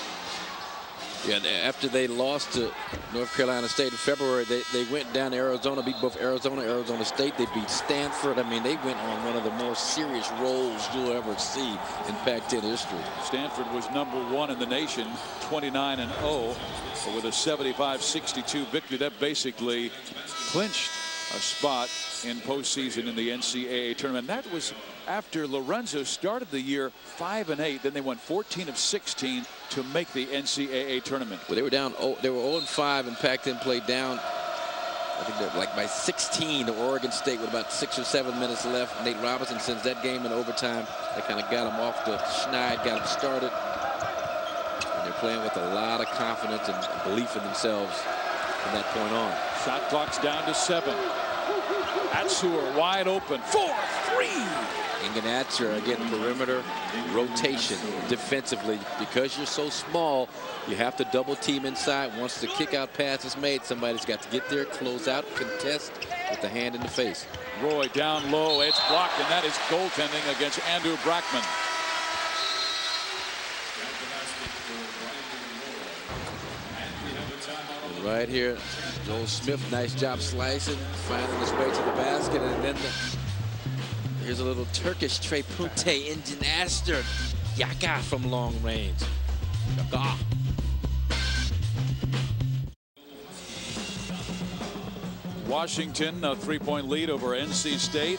Yeah, after they lost to North Carolina State in February, they went down to Arizona, beat both Arizona State. They beat Stanford. I mean, they went on one of the more serious rolls you'll ever see in Pac-10 history. Stanford was #1 in the nation, 29-0, but with a 75-62 victory, that basically clinched a spot in postseason in the NCAA tournament. That was after Lorenzo started the year 5-8. Then they went 14 of 16 to make the NCAA tournament. Well, they were down. They were 0-5 and Pac-10 played down. I think they're like by 16 to Oregon State with about 6 or 7 minutes left. Nate Robinson sends that game in overtime. That kind of got him off the schneid, got him started. And they're playing with a lot of confidence and belief in themselves from that point on. Shot clock's down to 7. Atsuer wide open. 4-3. Ingen Atzer, again, perimeter rotation defensively. Because you're so small, you have to double team inside. Once the kick out pass is made, somebody's got to get there, close out, contest with the hand in the face. Roy down low. It's blocked, and that is goaltending against Andrew Brackman. And right here, Joel Smith, nice job slicing, finding his way to the basket, and then here's a little Turkish Trey Punte Indian Aster Yaka from long range. Yaka. Washington, a 3-point lead over NC State.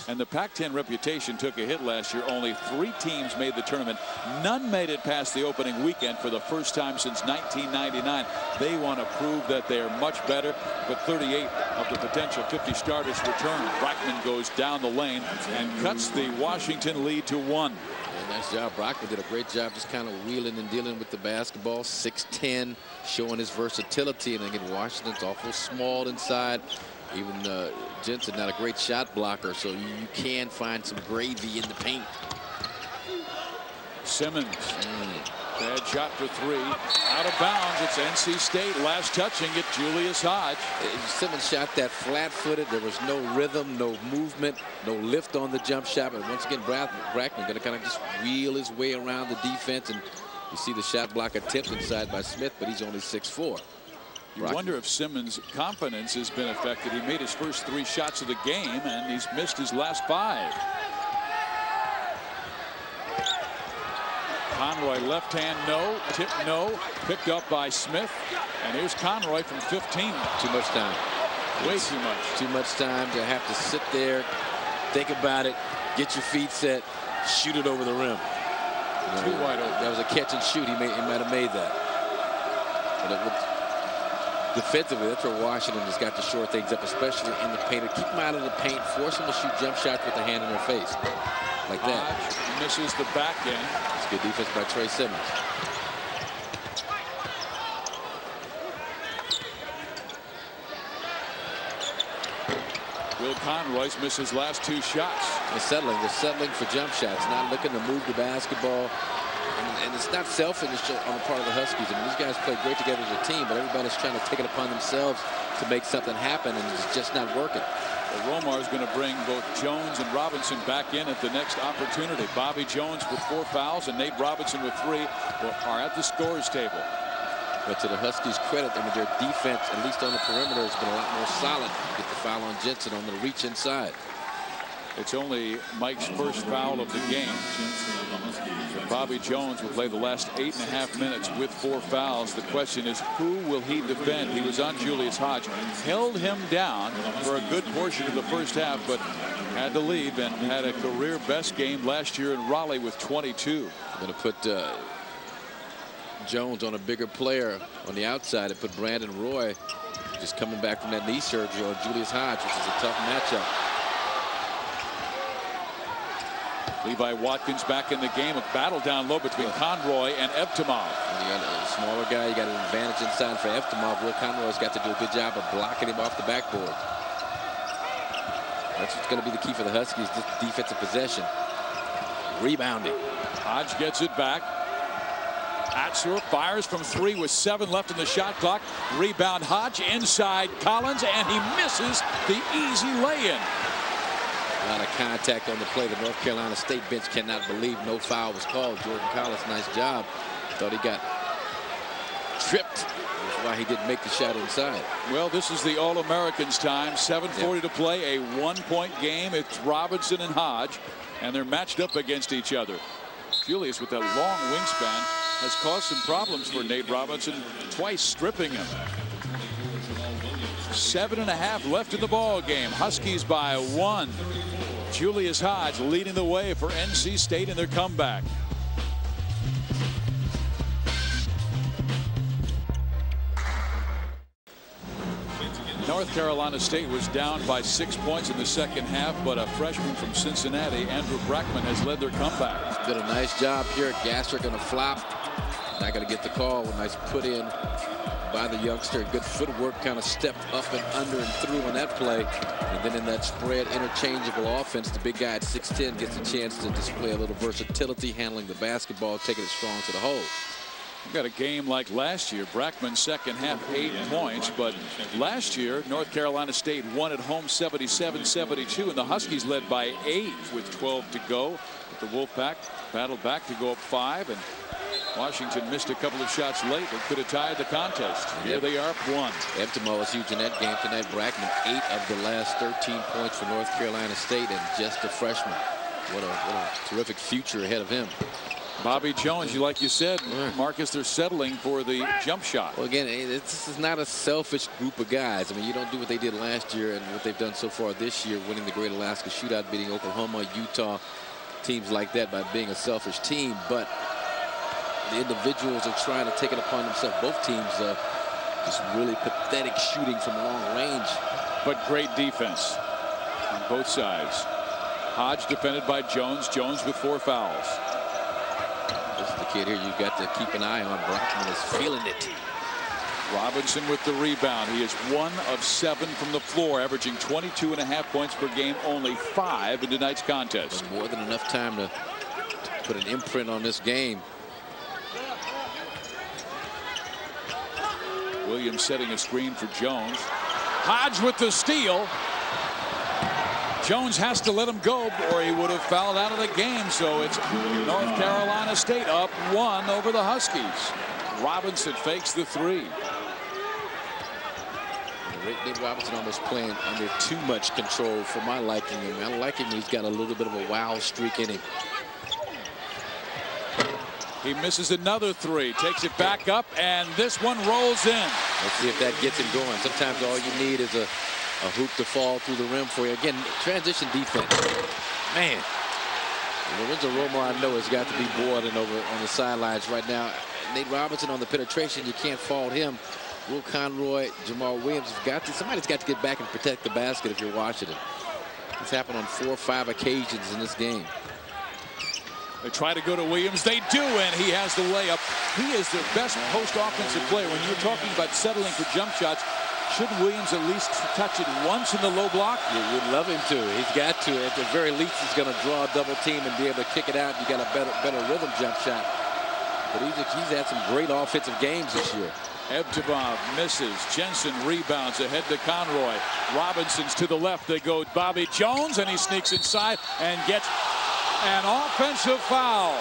And the Pac-10 reputation took a hit last year. Only 3 teams made the tournament. None made it past the opening weekend for the first time since 1999. They want to prove that they are much better, but 38 of the potential 50 starters return. Brackman goes down the lane and cuts the Washington lead to 1. Yeah, nice job. Brackman did a great job just kind of wheeling and dealing with the basketball. 6'10", showing his versatility. And again, Washington's awful small inside. Even Jensen, not a great shot blocker, so you can find some gravy in the paint. Simmons. Bad shot for 3. Out of bounds. It's NC State. Last touching it, Julius Hodge. Simmons shot that flat-footed. There was no rhythm, no movement, no lift on the jump shot. But once again, Brackman going to kind of just wheel his way around the defense. And you see the shot block attempt inside by Smith, but he's only 6'4". You wonder if Simmons' confidence has been affected. He made his first 3 shots of the game, and he's missed his last 5. Conroy left hand, no. Tip, no. Picked up by Smith. And here's Conroy from 15. Too much time. Way too much. Too much time to have to sit there, think about it, get your feet set, shoot it over the rim. Too wide open. That was a catch and shoot. He might have made that. But defensively, that's where Washington has got to shore things up, especially in the paint. Keep them out of the paint, force them to shoot jump shots with the hand in their face. Like that. Hodge misses the back end. It's good defense by Trey Simmons. Will Conroy's missed his last 2 shots. They're settling for jump shots, not looking to move the basketball. And it's not selfish on the part of the Huskies. I mean, these guys play great together as a team, but everybody's trying to take it upon themselves to make something happen, and it's just not working. Well, Romar is going to bring both Jones and Robinson back in at the next opportunity. Bobby Jones with 4 fouls and Nate Robinson with 3 are at the scorers table. But to the Huskies' credit, I mean, their defense, at least on the perimeter, has been a lot more solid. Get the foul on Jensen on the reach inside. It's only Mike's first foul of the game. Bobby Jones will play the last 8.5 minutes with 4 fouls. The question is, who will he defend? He was on Julius Hodge, held him down for a good portion of the first half, but had to leave and had a career best game last year in Raleigh with 22. I'm going to put Jones on a bigger player on the outside and put Brandon Roy just coming back from that knee surgery on Julius Hodge, which is a tough matchup. Levi Watkins back in the game. A battle down low between Conroy and Evtimov. You got a smaller guy. You got an advantage inside for Evtimov. Will Conroy's got to do a good job of blocking him off the backboard. That's what's going to be the key for the Huskies, this defensive possession. Rebounding. Hodge gets it back. Atzur fires from 3 with 7 left in the shot clock. Rebound Hodge inside Collins, and he misses the easy lay-in. A lot of contact on the play. The North Carolina State bench cannot believe no foul was called. Jordan Collins, nice job. Thought he got tripped. That's why he didn't make the shot inside. Well, this is the All-Americans time. 7:40 to play. A 1-point game. It's Robinson and Hodge, and they're matched up against each other. Julius, with that long wingspan, has caused some problems for Nate Robinson, twice stripping him. 7.5 left in the ball game. Huskies by 1. Julius Hodge leading the way for NC State in their comeback. North Carolina State was down by 6 points in the second half, but a freshman from Cincinnati, Andrew Brackman, has led their comeback. Did a nice job here. Gasser going to flop. Not going to get the call. A nice put in by the youngster. Good footwork, kind of stepped up and under and through on that play. And then in that spread interchangeable offense, the big guy at 6'10" gets a chance to display a little versatility, handling the basketball, taking it strong to the hole. We've got a game like last year. Brackman's second half 8 points, but last year North Carolina State won at home 77-72, and the Huskies led by 8 with 12 to go. But the Wolfpack battled back to go up 5, and Washington missed a couple of shots late that could have tied the contest. Here they are up 1. Evtimov was huge in that game tonight. Brackman, 8 of the last 13 points for North Carolina State, and just a freshman. What a terrific future ahead of him. Bobby Jones, like you said, Marcus, they're settling for the jump shot. Well, again, this is not a selfish group of guys. I mean, you don't do what they did last year and what they've done so far this year, winning the Great Alaska Shootout, beating Oklahoma, Utah, teams like that, by being a selfish team. But the individuals are trying to take it upon themselves. Both teams just really pathetic shooting from long range. but great defense on both sides. Hodge defended by Jones. Jones with 4 fouls. This is the kid here you've got to keep an eye on. Brockman is feeling it. Robinson with the rebound. He is 1 of 7 from the floor, averaging 22.5 points per game, only 5 in tonight's contest. But more than enough time to put an imprint on this game. Williams setting a screen for Jones. Hodge with the steal. Jones has to let him go or he would have fouled out of the game. So it's North Carolina State up 1 over the Huskies. Robinson fakes the 3. Nate Robinson almost playing under too much control for my liking. I like him. He's got a little bit of a wild streak in him. He misses another 3, takes it back up, and this one rolls in. Let's see if that gets him going. Sometimes all you need is a hoop to fall through the rim for you. Again, transition defense. Man, Lorenzo Romar, I know, has got to be boiling over on the sidelines right now. Nate Robinson on the penetration, you can't fault him. Will Conroy, Jamal Williams have got to. Somebody's got to get back and protect the basket if you're watching it. It's happened on 4 or 5 occasions in this game. They try to go to Williams. They do, and he has the layup. He is their best post-offensive player. When you're talking about settling for jump shots, shouldn't Williams at least touch it once in the low block? You would love him to. He's got to. At the very least, he's going to draw a double team and be able to kick it out. You got a better rhythm jump shot. But he's had some great offensive games this year. Ebtimov misses. Jensen rebounds ahead to Conroy. Robinson's to the left. They go Bobby Jones, and he sneaks inside and gets an offensive foul.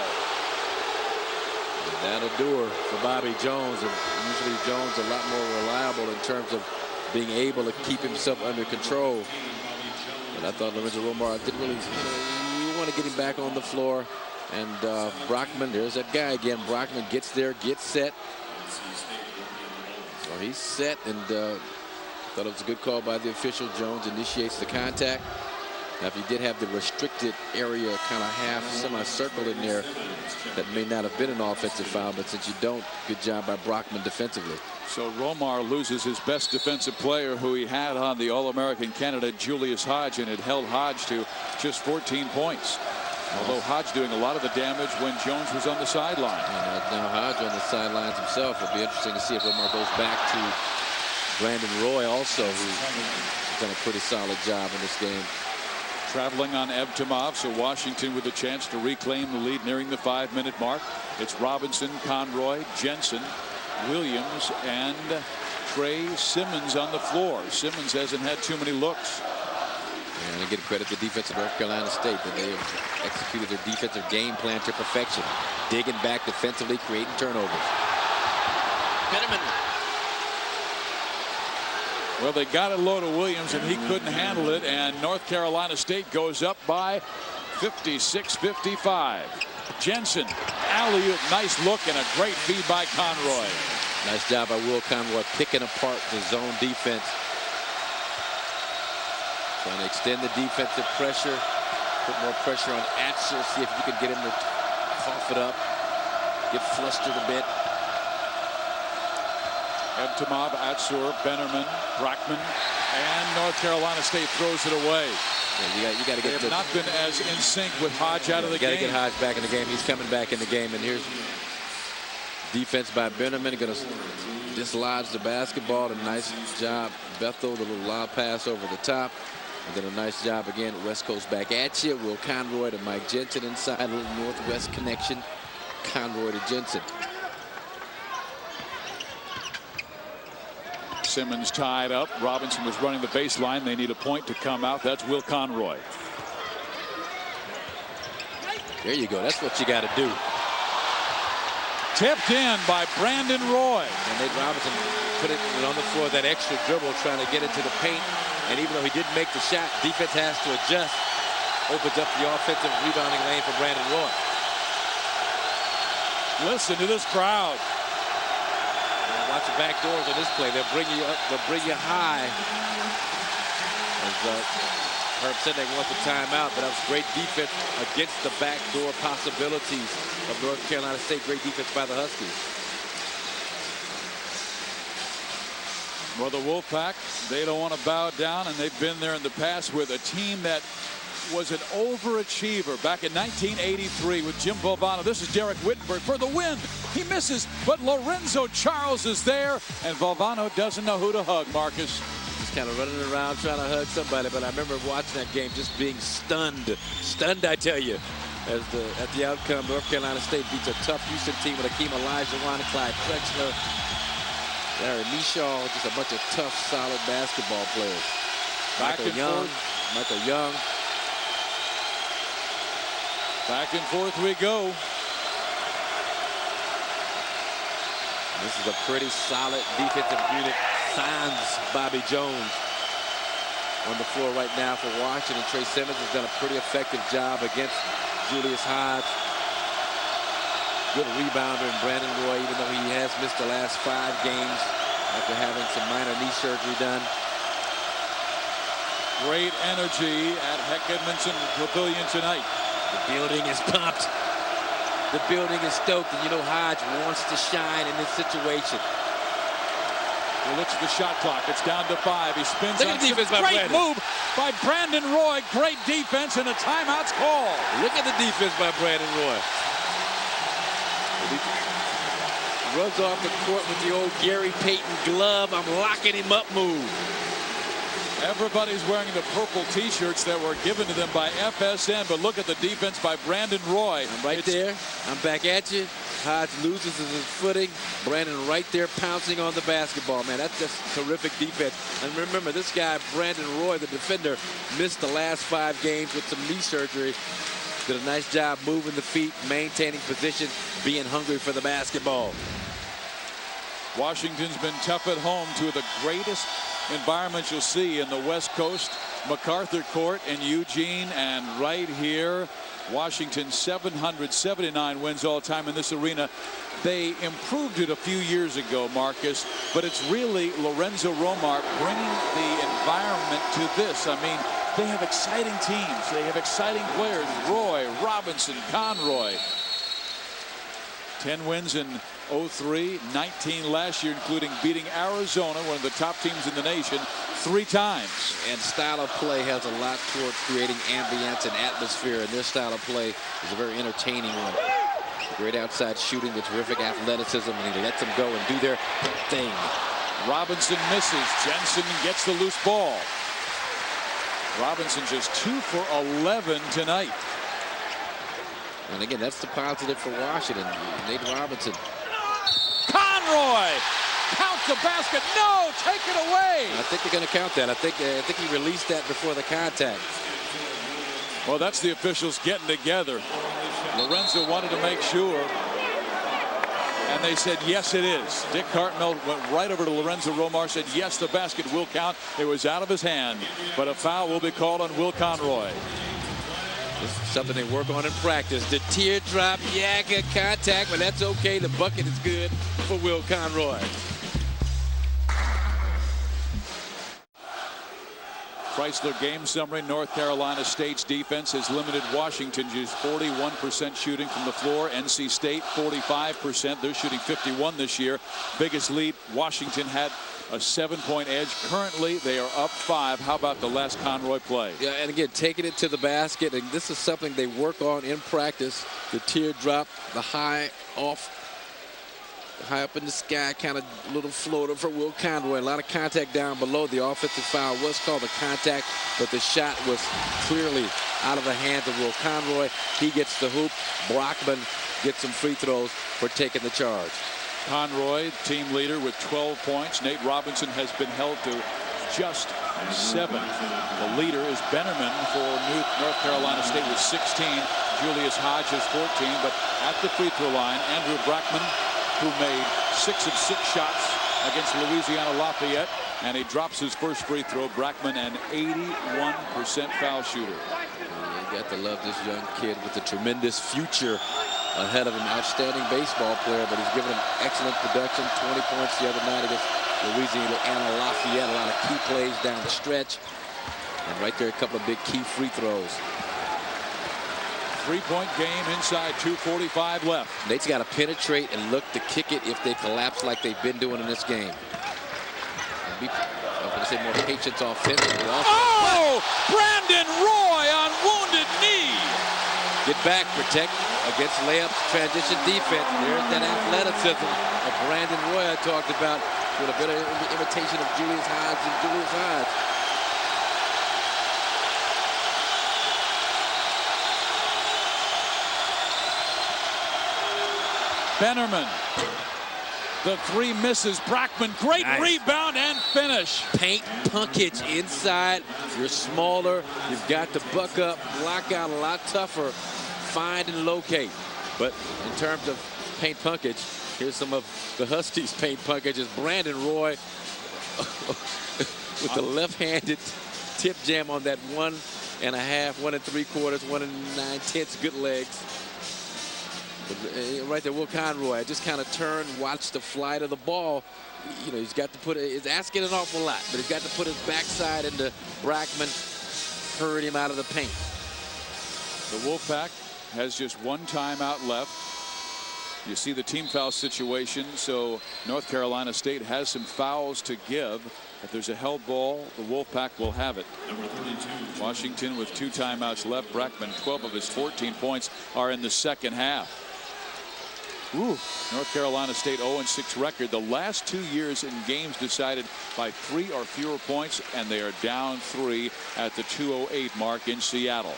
That'll do her for Bobby Jones. And usually Jones a lot more reliable in terms of being able to keep himself under control. But I thought Lorenzo Romar did really, you want to get him back on the floor. And Brockman, there's that guy again. Brockman gets there, gets set. So he's set, and thought it was a good call by the official. Jones initiates the contact. Now, if you did have the restricted area kind of half semicircle in there, that may not have been an offensive foul, but since you don't, good job by Brockman defensively. So Romar loses his best defensive player who he had on the All-American candidate Julius Hodge, and it held Hodge to just 14 points. Although Hodge doing a lot of the damage when Jones was on the sideline. Now Hodge on the sidelines himself. It'll be interesting to see if Romar goes back to Brandon Roy also, who's done a pretty solid job in this game. Traveling on Ebtimov, so Washington with a chance to reclaim the lead nearing the 5-minute mark. It's Robinson, Conroy, Jensen, Williams, and Trey Simmons on the floor. Simmons hasn't had too many looks. And I give credit to the defense of North Carolina State that they have executed their defensive game plan to perfection. Digging back defensively, creating turnovers. Penniman. Well, they got it low to Williams, and he couldn't handle it, and North Carolina State goes up by 56-55. Jensen, alley-oop, nice look, and a great feed by Conroy. Nice job by Will Conroy picking apart the zone defense. Trying to extend the defensive pressure, put more pressure on Atzer, see if you can get him to cough it up, get flustered a bit. Ebtimov, Atzer, Bennerman, Brockman, and North Carolina State throws it away. Yeah, you got to get. They have not been as in sync with Hodge out of the game. You got to get Hodge back in the game. He's coming back in the game, and here's defense by Bennerman, going to dislodge the basketball. A nice job, Bethel, the little lob pass over the top. And then a nice job again, West Coast back at you. Will Conroy to Mike Jensen inside, a little northwest connection. Conroy to Jensen. Simmons tied up. Robinson was running the baseline. They need a point to come out. That's Will Conroy. There you go. That's what you got to do. Tipped in by Brandon Roy. And Nate Robinson put it on the floor, that extra dribble, trying to get into the paint. And even though he didn't make the shot, defense has to adjust. Opens up the offensive rebounding lane for Brandon Roy. Listen to this crowd. Watch the back doors on this play. They'll bring you up. They'll bring you high. As Herb said, they want the timeout, but that was great defense against the backdoor possibilities of North Carolina State. Great defense by the Huskies. Well, the Wolfpack, they don't want to bow down, and they've been there in the past with a team that was an overachiever back in 1983 with Jim Valvano. This is Derek Wittenberg for the win. He misses, but Lorenzo Charles is there, and Valvano doesn't know who to hug, Marcus. Just kind of running around trying to hug somebody, but I remember watching that game just being stunned. Stunned, I tell you, at the outcome. North Carolina State beats a tough Houston team with Akeem Olajuwon, Clyde Drexler, Larry Mishaw, just a bunch of tough, solid basketball players. Michael Young. Back and forth we go. This is a pretty solid defensive unit. Sans Bobby Jones on the floor right now for Washington. Trey Simmons has done a pretty effective job against Julius Hodge. Good rebounder in Brandon Roy, even though he has missed the last 5 games after having some minor knee surgery done. Great energy at Heck Edmondson Pavilion tonight. The building is pumped. The building is stoked, and you know Hodge wants to shine in this situation. He looks at the shot clock. It's down to 5. He spins Look on at the defense by great Brandon. move by Brandon Roy. Great defense, and a timeout's called. Look at the defense by Brandon Roy. He runs off the court with the old Gary Payton glove. I'm locking him up move. Everybody's wearing the purple T-shirts that were given to them by FSN, but look at the defense by Brandon Roy. I'm right there. I'm back at you. Hodge loses his footing. Brandon right there pouncing on the basketball. Man, that's just terrific defense. And remember, this guy, Brandon Roy, the defender, missed the last 5 games with some knee surgery. Did a nice job moving the feet, maintaining position, being hungry for the basketball. Washington's been tough at home. 2 of the greatest environments you'll see in the West Coast. MacArthur Court in Eugene, and right here, Washington 779 wins all time in this arena. They improved it a few years ago, Marcus, but it's really Lorenzo Romar bringing the environment to this. I mean, they have exciting teams. They have exciting players. Roy, Robinson, Conroy. 10 wins in 03, 19 last year, including beating Arizona, one of the top teams in the nation, 3 times. And style of play has a lot towards creating ambience and atmosphere, and their style of play is a very entertaining one. Great outside shooting, the terrific athleticism, and he lets them go and do their thing. Robinson misses. Jensen gets the loose ball. Robinson just 2 for 11 tonight. And again, that's the positive for Washington. Nate Robinson. Conroy count the basket. No, take it away. I think they're going to count that. I think he released that before the contact. Well, that's the officials getting together. Lorenzo wanted to make sure, and they said yes, it is. Dick Cartmel went right over to Lorenzo Romar, said yes, the basket will count. It was out of his hand, but a foul will be called on Will Conroy. This is something they work on in practice. The teardrop, good contact, but that's okay. The bucket is good for Will Conroy. Chrysler game summary. North Carolina State's defense has limited Washington to 41% shooting from the floor. NC State 45%. They're shooting 51 this year. Biggest lead Washington had a 7-point edge. Currently they are up 5. How about the last Conroy play? Yeah, and again, taking it to the basket, and this is something they work on in practice. The teardrop, the high up in the sky, kind of little floater for Will Conroy. A lot of contact down below. The offensive foul was called a contact, but the shot was clearly out of the hands of Will Conroy. He gets the hoop. Brockman gets some free throws for taking the charge. Conroy, team leader with 12 points. Nate Robinson has been held to just 7. The leader is Bennerman for North Carolina State with 16. Julius Hodge has 14. But at the free throw line, Andrew Brockman, who made 6 of 6 shots against Louisiana Lafayette, and he drops his first free throw. Brockman, an 81% foul shooter. You got to love this young kid with a tremendous future ahead of him. Outstanding baseball player, but he's given him excellent production. 20 points the other night against Louisiana Lafayette. A lot of key plays down the stretch. And right there, a couple of big key free throws. 3-point game inside 2:45 left. Nate's got to penetrate and look to kick it if they collapse like they've been doing in this game. be, I'm going to say, more patience offensively. Also. Oh! Brandon Roy on wounded knee. Get back, protect against layups, transition defense. There's that athleticism of Brandon Roy I talked about with a bit of imitation of Julius Hodge and Julius Hodge. Bennerman. The three misses. Brackman, great Nice. Rebound and finish. Paint punkage inside. You're smaller. You've got to buck up, block out a lot tougher, find and locate. But in terms of paint punkage, here's some of the Huskies' paint punkage. Is Brandon Roy with the left-handed tip jam on that 1 1/2, 1 3/4, 1 9/10 good legs. Right there, Will Conroy just kind of turned, watched the flight of the ball. You know, he's got to put it, he's asking an awful lot, but he's got to put his backside into Brackman, hurried him out of the paint. The Wolfpack has just one timeout left. You see the team foul situation, so North Carolina State has some fouls to give. If there's a held ball, the Wolfpack will have it. Washington with 2 timeouts left. Brackman, 12 of his 14 points are in the second half. Ooh. North Carolina State 0-6 record. The last 2 years in games decided by 3 or fewer points, and they are down 3 at the 2:08 mark in Seattle.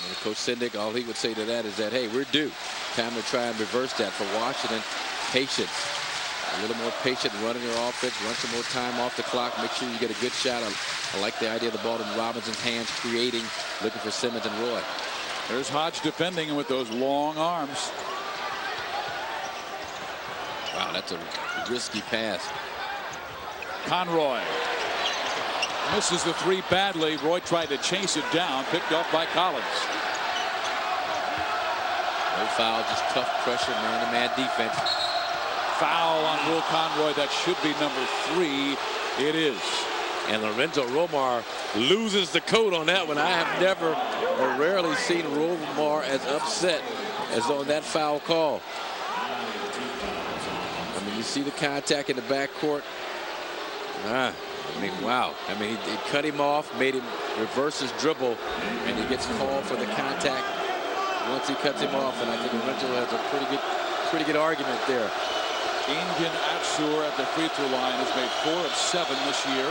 And Coach Sendick, all he would say to that is that, hey, we're due. Time to try and reverse that for Washington. Patience. A little more patient running your offense. Run some more time off the clock. Make sure you get a good shot. I like the idea of the ball in Robinson's hands, creating, looking for Simmons and Roy. There's Hodge defending with those long arms. Wow, that's a risky pass. Conroy misses the 3 badly. Roy tried to chase it down, picked off by Collins. No foul, just tough pressure, man-to-man defense. Foul on Will Conroy. That should be number 3. It is. And Lorenzo Romar loses the coat on that one. I have never or rarely seen Romar as upset as on that foul call. I mean, you see the contact in the backcourt. I mean, wow. I mean, he cut him off, made him reverse his dribble, and he gets called for the contact once he cuts him off. And I think Lorenzo has a pretty good argument there. Engin Atsur at the free throw line has made 4 of 7 this year.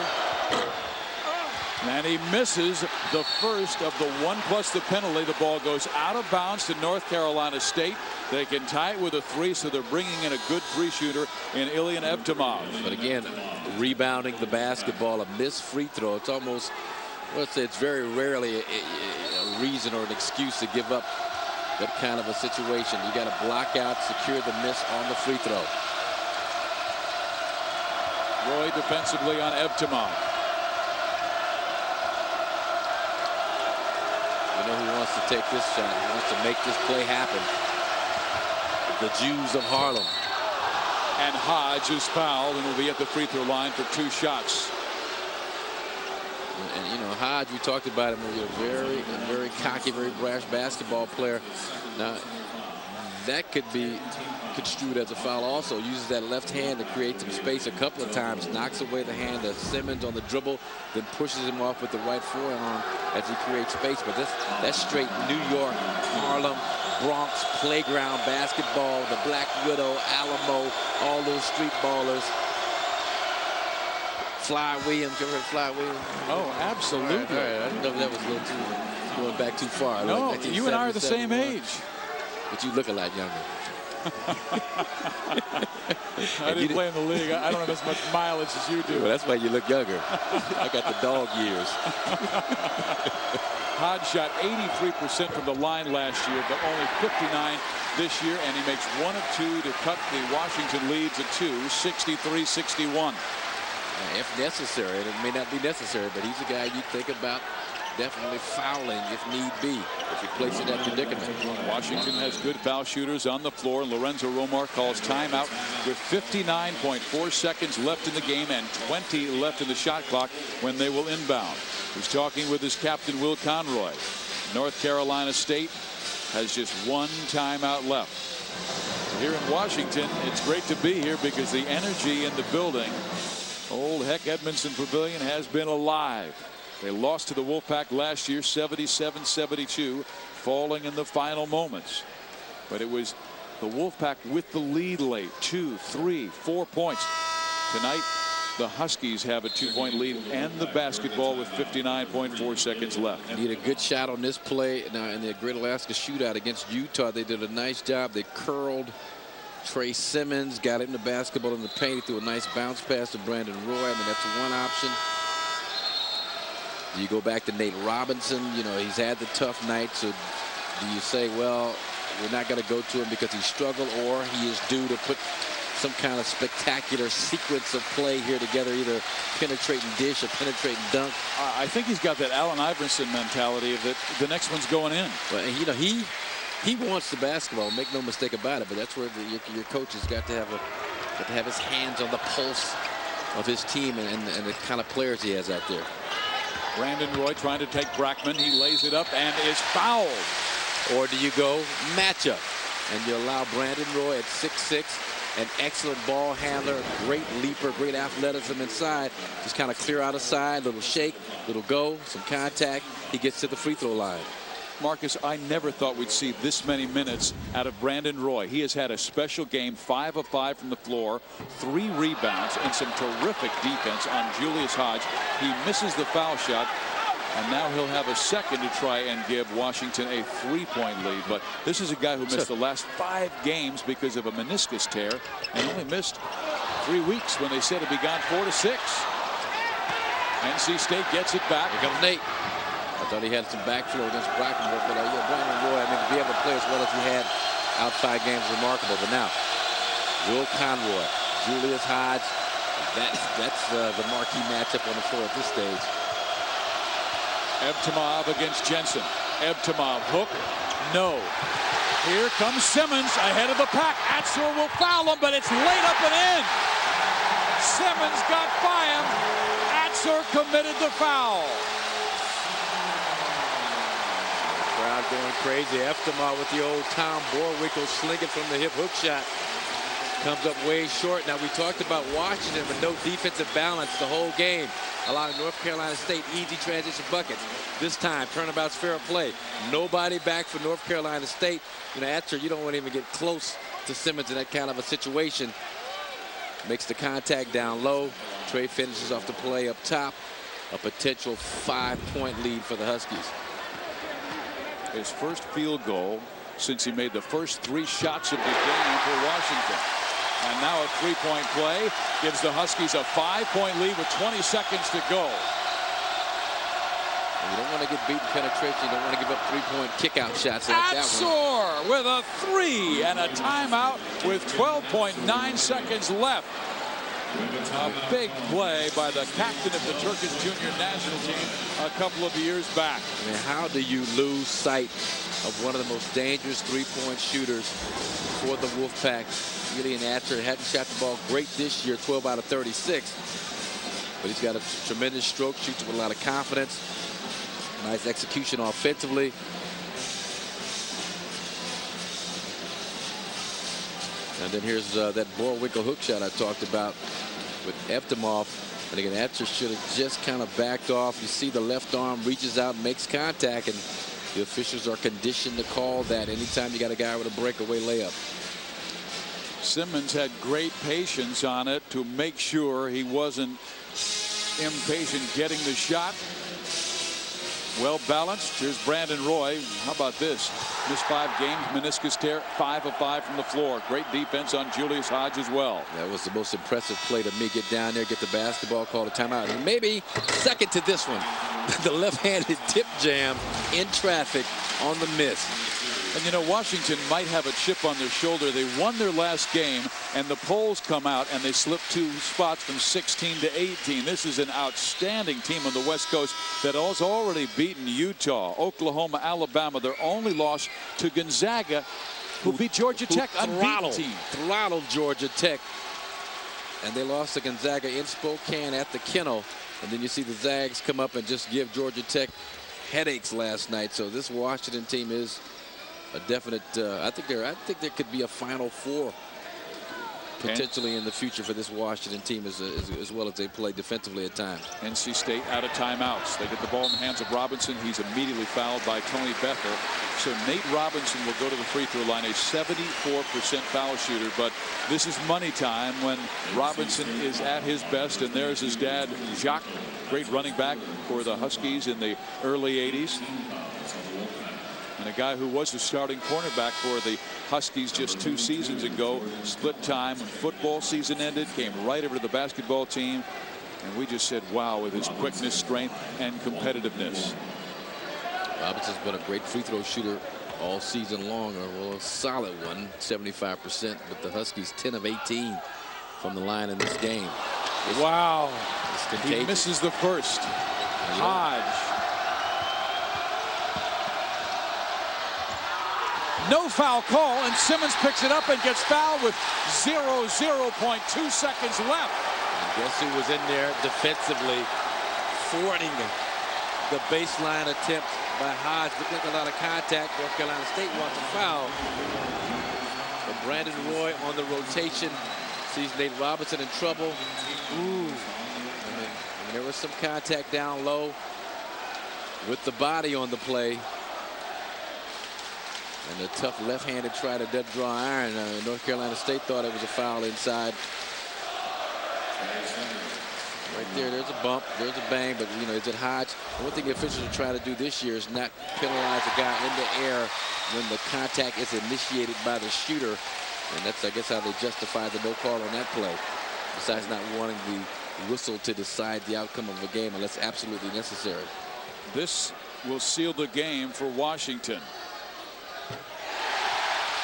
And he misses the first of the 1 plus the penalty. The ball goes out of bounds to North Carolina State. They can tie it with a 3, so they're bringing in a good 3-shooter in Ilyan Evtimov. But again, rebounding the basketball, a missed free throw. It's almost, let's say, it's very rarely a reason or an excuse to give up that kind of a situation. You got to block out, secure the miss on the free throw. Roy defensively on Evtimov. You know who wants to take this shot? Who wants to make this play happen? The Jews of Harlem. And Hodge is fouled and will be at the free throw line for 2 shots. And you know, Hodge, we talked about him. He's a very cocky, very brash basketball player. Now, that could be construed as a foul also. Uses that left hand to create some space a couple of times. Knocks away the hand of Simmons on the dribble, then pushes him off with the right forearm as he creates space. But that's straight New York, Harlem, Bronx playground basketball. The Black Widow, Alamo, all those street ballers. Fly Williams, you ever heard Fly Williams? Oh, absolutely. All right. I didn't know that was a little too going back too far. No, like you and I are the same age. But you look a lot younger. I didn't play in the league. I don't have as much mileage as you do. Well, that's why you look younger. I got the dog years. Hodge shot 83% from the line last year, but only 59 this year, and he makes 1 of 2 to cut the Washington lead to 2, 63-61. If necessary, and it may not be necessary, but he's a guy you think about definitely fouling if need be, if you place in that predicament. Washington has good foul shooters on the floor, and Lorenzo Romar calls timeout with 59.4 seconds left in the game and 20 left in the shot clock when they will inbound. He's talking with his captain, Will Conroy. North Carolina State has just 1 timeout left. Here in Washington, it's great to be here because the energy in the building Old Heck Edmondson Pavilion has been alive. They lost to the Wolfpack last year 77-72, falling in the final moments. But it was the Wolfpack with the lead late, 2, 3, 4 points. Tonight, the Huskies have a 2-point lead and the basketball with 59.4 seconds left. Need a good shot on this play. Now, in the Great Alaska shootout against Utah, they did a nice job. They curled Trey Simmons, got him the basketball in the paint. He threw a nice bounce pass to Brandon Roy. I mean, that's one option. Do you go back to Nate Robinson? You know, he's had the tough night. So do you say, well, we're not going to go to him because he struggled, or he is due to put some kind of spectacular sequence of play here together, either penetrating dish or penetrating dunk? I think he's got that Allen Iverson mentality that the next one's going in. Well, you know, he wants the basketball, make no mistake about it, but that's where your coach has got to have his hands on the pulse of his team and the kind of players he has out there. Brandon Roy trying to take Brackman. He lays it up and is fouled. Or do you go matchup and you allow Brandon Roy at 6'6", an excellent ball handler, great leaper, great athleticism inside, just kind of clear out a side, little shake, little go, some contact. He gets to the free throw line. Marcus, I never thought we'd see this many minutes out of Brandon Roy. He has had a special game, 5 of 5 from the floor, 3 rebounds, and some terrific defense on Julius Hodge. He misses the foul shot, and now he'll have a second to try and give Washington a 3-point lead. But this is a guy who missed the last 5 games because of a meniscus tear and only missed 3 weeks when they said it'd be gone 4 to 6. NC State gets it back. Here comes Nate. I thought he had some backflow against Brackman, but yeah, Brandon Roy, I mean, to be able to play as well as he had outside games is remarkable. But now, Will Conroy, Julius Hodge, that's the marquee matchup on the floor at this stage. Ebtimov against Jensen. Ebtimov, hook, no. Here comes Simmons ahead of the pack. Atzor will foul him, but it's laid up and in. Simmons got by him. Atzor committed the foul. Crowd going crazy. Eftimov with the old Tom Borwinkle slinging from the hip hook shot. Comes up way short. Now, we talked about Washington with no defensive balance the whole game, allowing North Carolina State easy transition buckets. This time, turnabout's fair play. Nobody back for North Carolina State. You know, Atzor, you don't want to even get close to Simmons in that kind of a situation. Makes the contact down low. Trey finishes off the play up top. A potential 5-point lead for the Huskies. His first field goal since he made the first 3 shots of the game for Washington. And now a 3-point play gives the Huskies a 5-point lead with 20 seconds to go. You don't want to get beaten penetration. You don't want to give up 3-point kick-out shots like that one. Atzor with a 3 and a timeout with 12.9 seconds left. A big play by the captain of the Turkish junior national team a couple of years back. I mean, how do you lose sight of one of the most dangerous 3-point shooters for the Wolfpack? Julian Atzor hadn't shot the ball great this year, 12 out of 36. But he's got a tremendous stroke, shoots with a lot of confidence. Nice execution offensively. And then here's that Borwinkle hook shot I talked about with Eftimov. And again, Atzor should have just kind of backed off. You see the left arm reaches out, makes contact, and the officials are conditioned to call that anytime you got a guy with a breakaway layup. Simmons had great patience on it to make sure he wasn't impatient getting the shot. Well balanced. Here's Brandon Roy. How about this? Missed 5 games, meniscus tear, 5 of 5 from the floor. Great defense on Julius Hodge as well. That was the most impressive play to me. Get down there, get the basketball, call a timeout. And maybe second to this one, the left-handed tip jam in traffic on the miss. And you know, Washington might have a chip on their shoulder. They won their last game, and the polls come out, and they slipped 2 spots from 16 to 18. This is an outstanding team on the West Coast that has already beaten Utah, Oklahoma, Alabama. Their only loss to Gonzaga, who beat Georgia Tech, unbeaten team. Throttled Georgia Tech. And they lost to Gonzaga in Spokane at the Kennel. And then you see the Zags come up and just give Georgia Tech headaches last night. So this Washington team is a definite. I think there could be a Final Four potentially in the future for this Washington team as well as they play defensively at times. NC State out of timeouts. They get the ball in the hands of Robinson. He's immediately fouled by Tony Becker. So Nate Robinson will go to the free throw line, a 74% foul shooter. But this is money time when Robinson is at his best. And there's his dad, Jacques, great running back for the Huskies in the early 80s. And a guy who was the starting cornerback for the Huskies just 2 seasons ago. Split time when football season ended, came right over to the basketball team. And we just said, wow, with his quickness, strength, and competitiveness. Robinson's been a great free throw shooter all season long. A solid one, 75%. But the Huskies 10 of 18 from the line in this game. Wow. He misses the first. Hodge. No foul call, and Simmons picks it up and gets fouled with 0.2 seconds left. And guess who was in there defensively, thwarting the baseline attempt by Hodge. Looked like a lot of contact. North Carolina State wants a foul. But Brandon Roy on the rotation sees Nate Robinson in trouble. Ooh. And there was some contact down low with the body on the play. And a tough left-handed try to dead draw iron. North Carolina State thought it was a foul inside. Right there, there's a bump, there's a bang, but you know, is it Hodge? One thing the officials are trying to do this year is not penalize a guy in the air when the contact is initiated by the shooter. And that's, I guess, how they justify the no call on that play. Besides not wanting the whistle to decide the outcome of a game unless absolutely necessary. This will seal the game for Washington.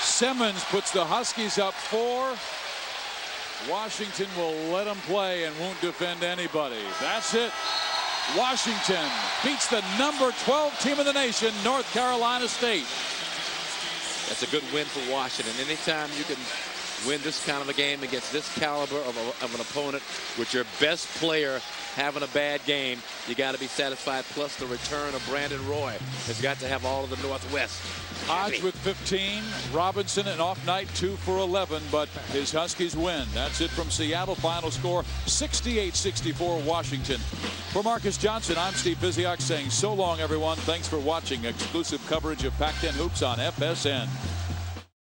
Simmons puts the Huskies up 4. Washington will let them play and won't defend anybody. That's it. Washington beats the number 12 team in the nation, North Carolina State. That's a good win for Washington. Anytime you can win this kind of a game against this caliber of an opponent with your best player having a bad game, you got to be satisfied. Plus the return of Brandon Roy has got to have all of the Northwest. Hodge with 15, Robinson an off night 2 for 11, but his Huskies win. That's it from Seattle. Final score 68-64 Washington. For Marcus Johnson, I'm Steve Biziak saying so long, everyone. Thanks for watching exclusive coverage of Pac-10 Hoops on FSN.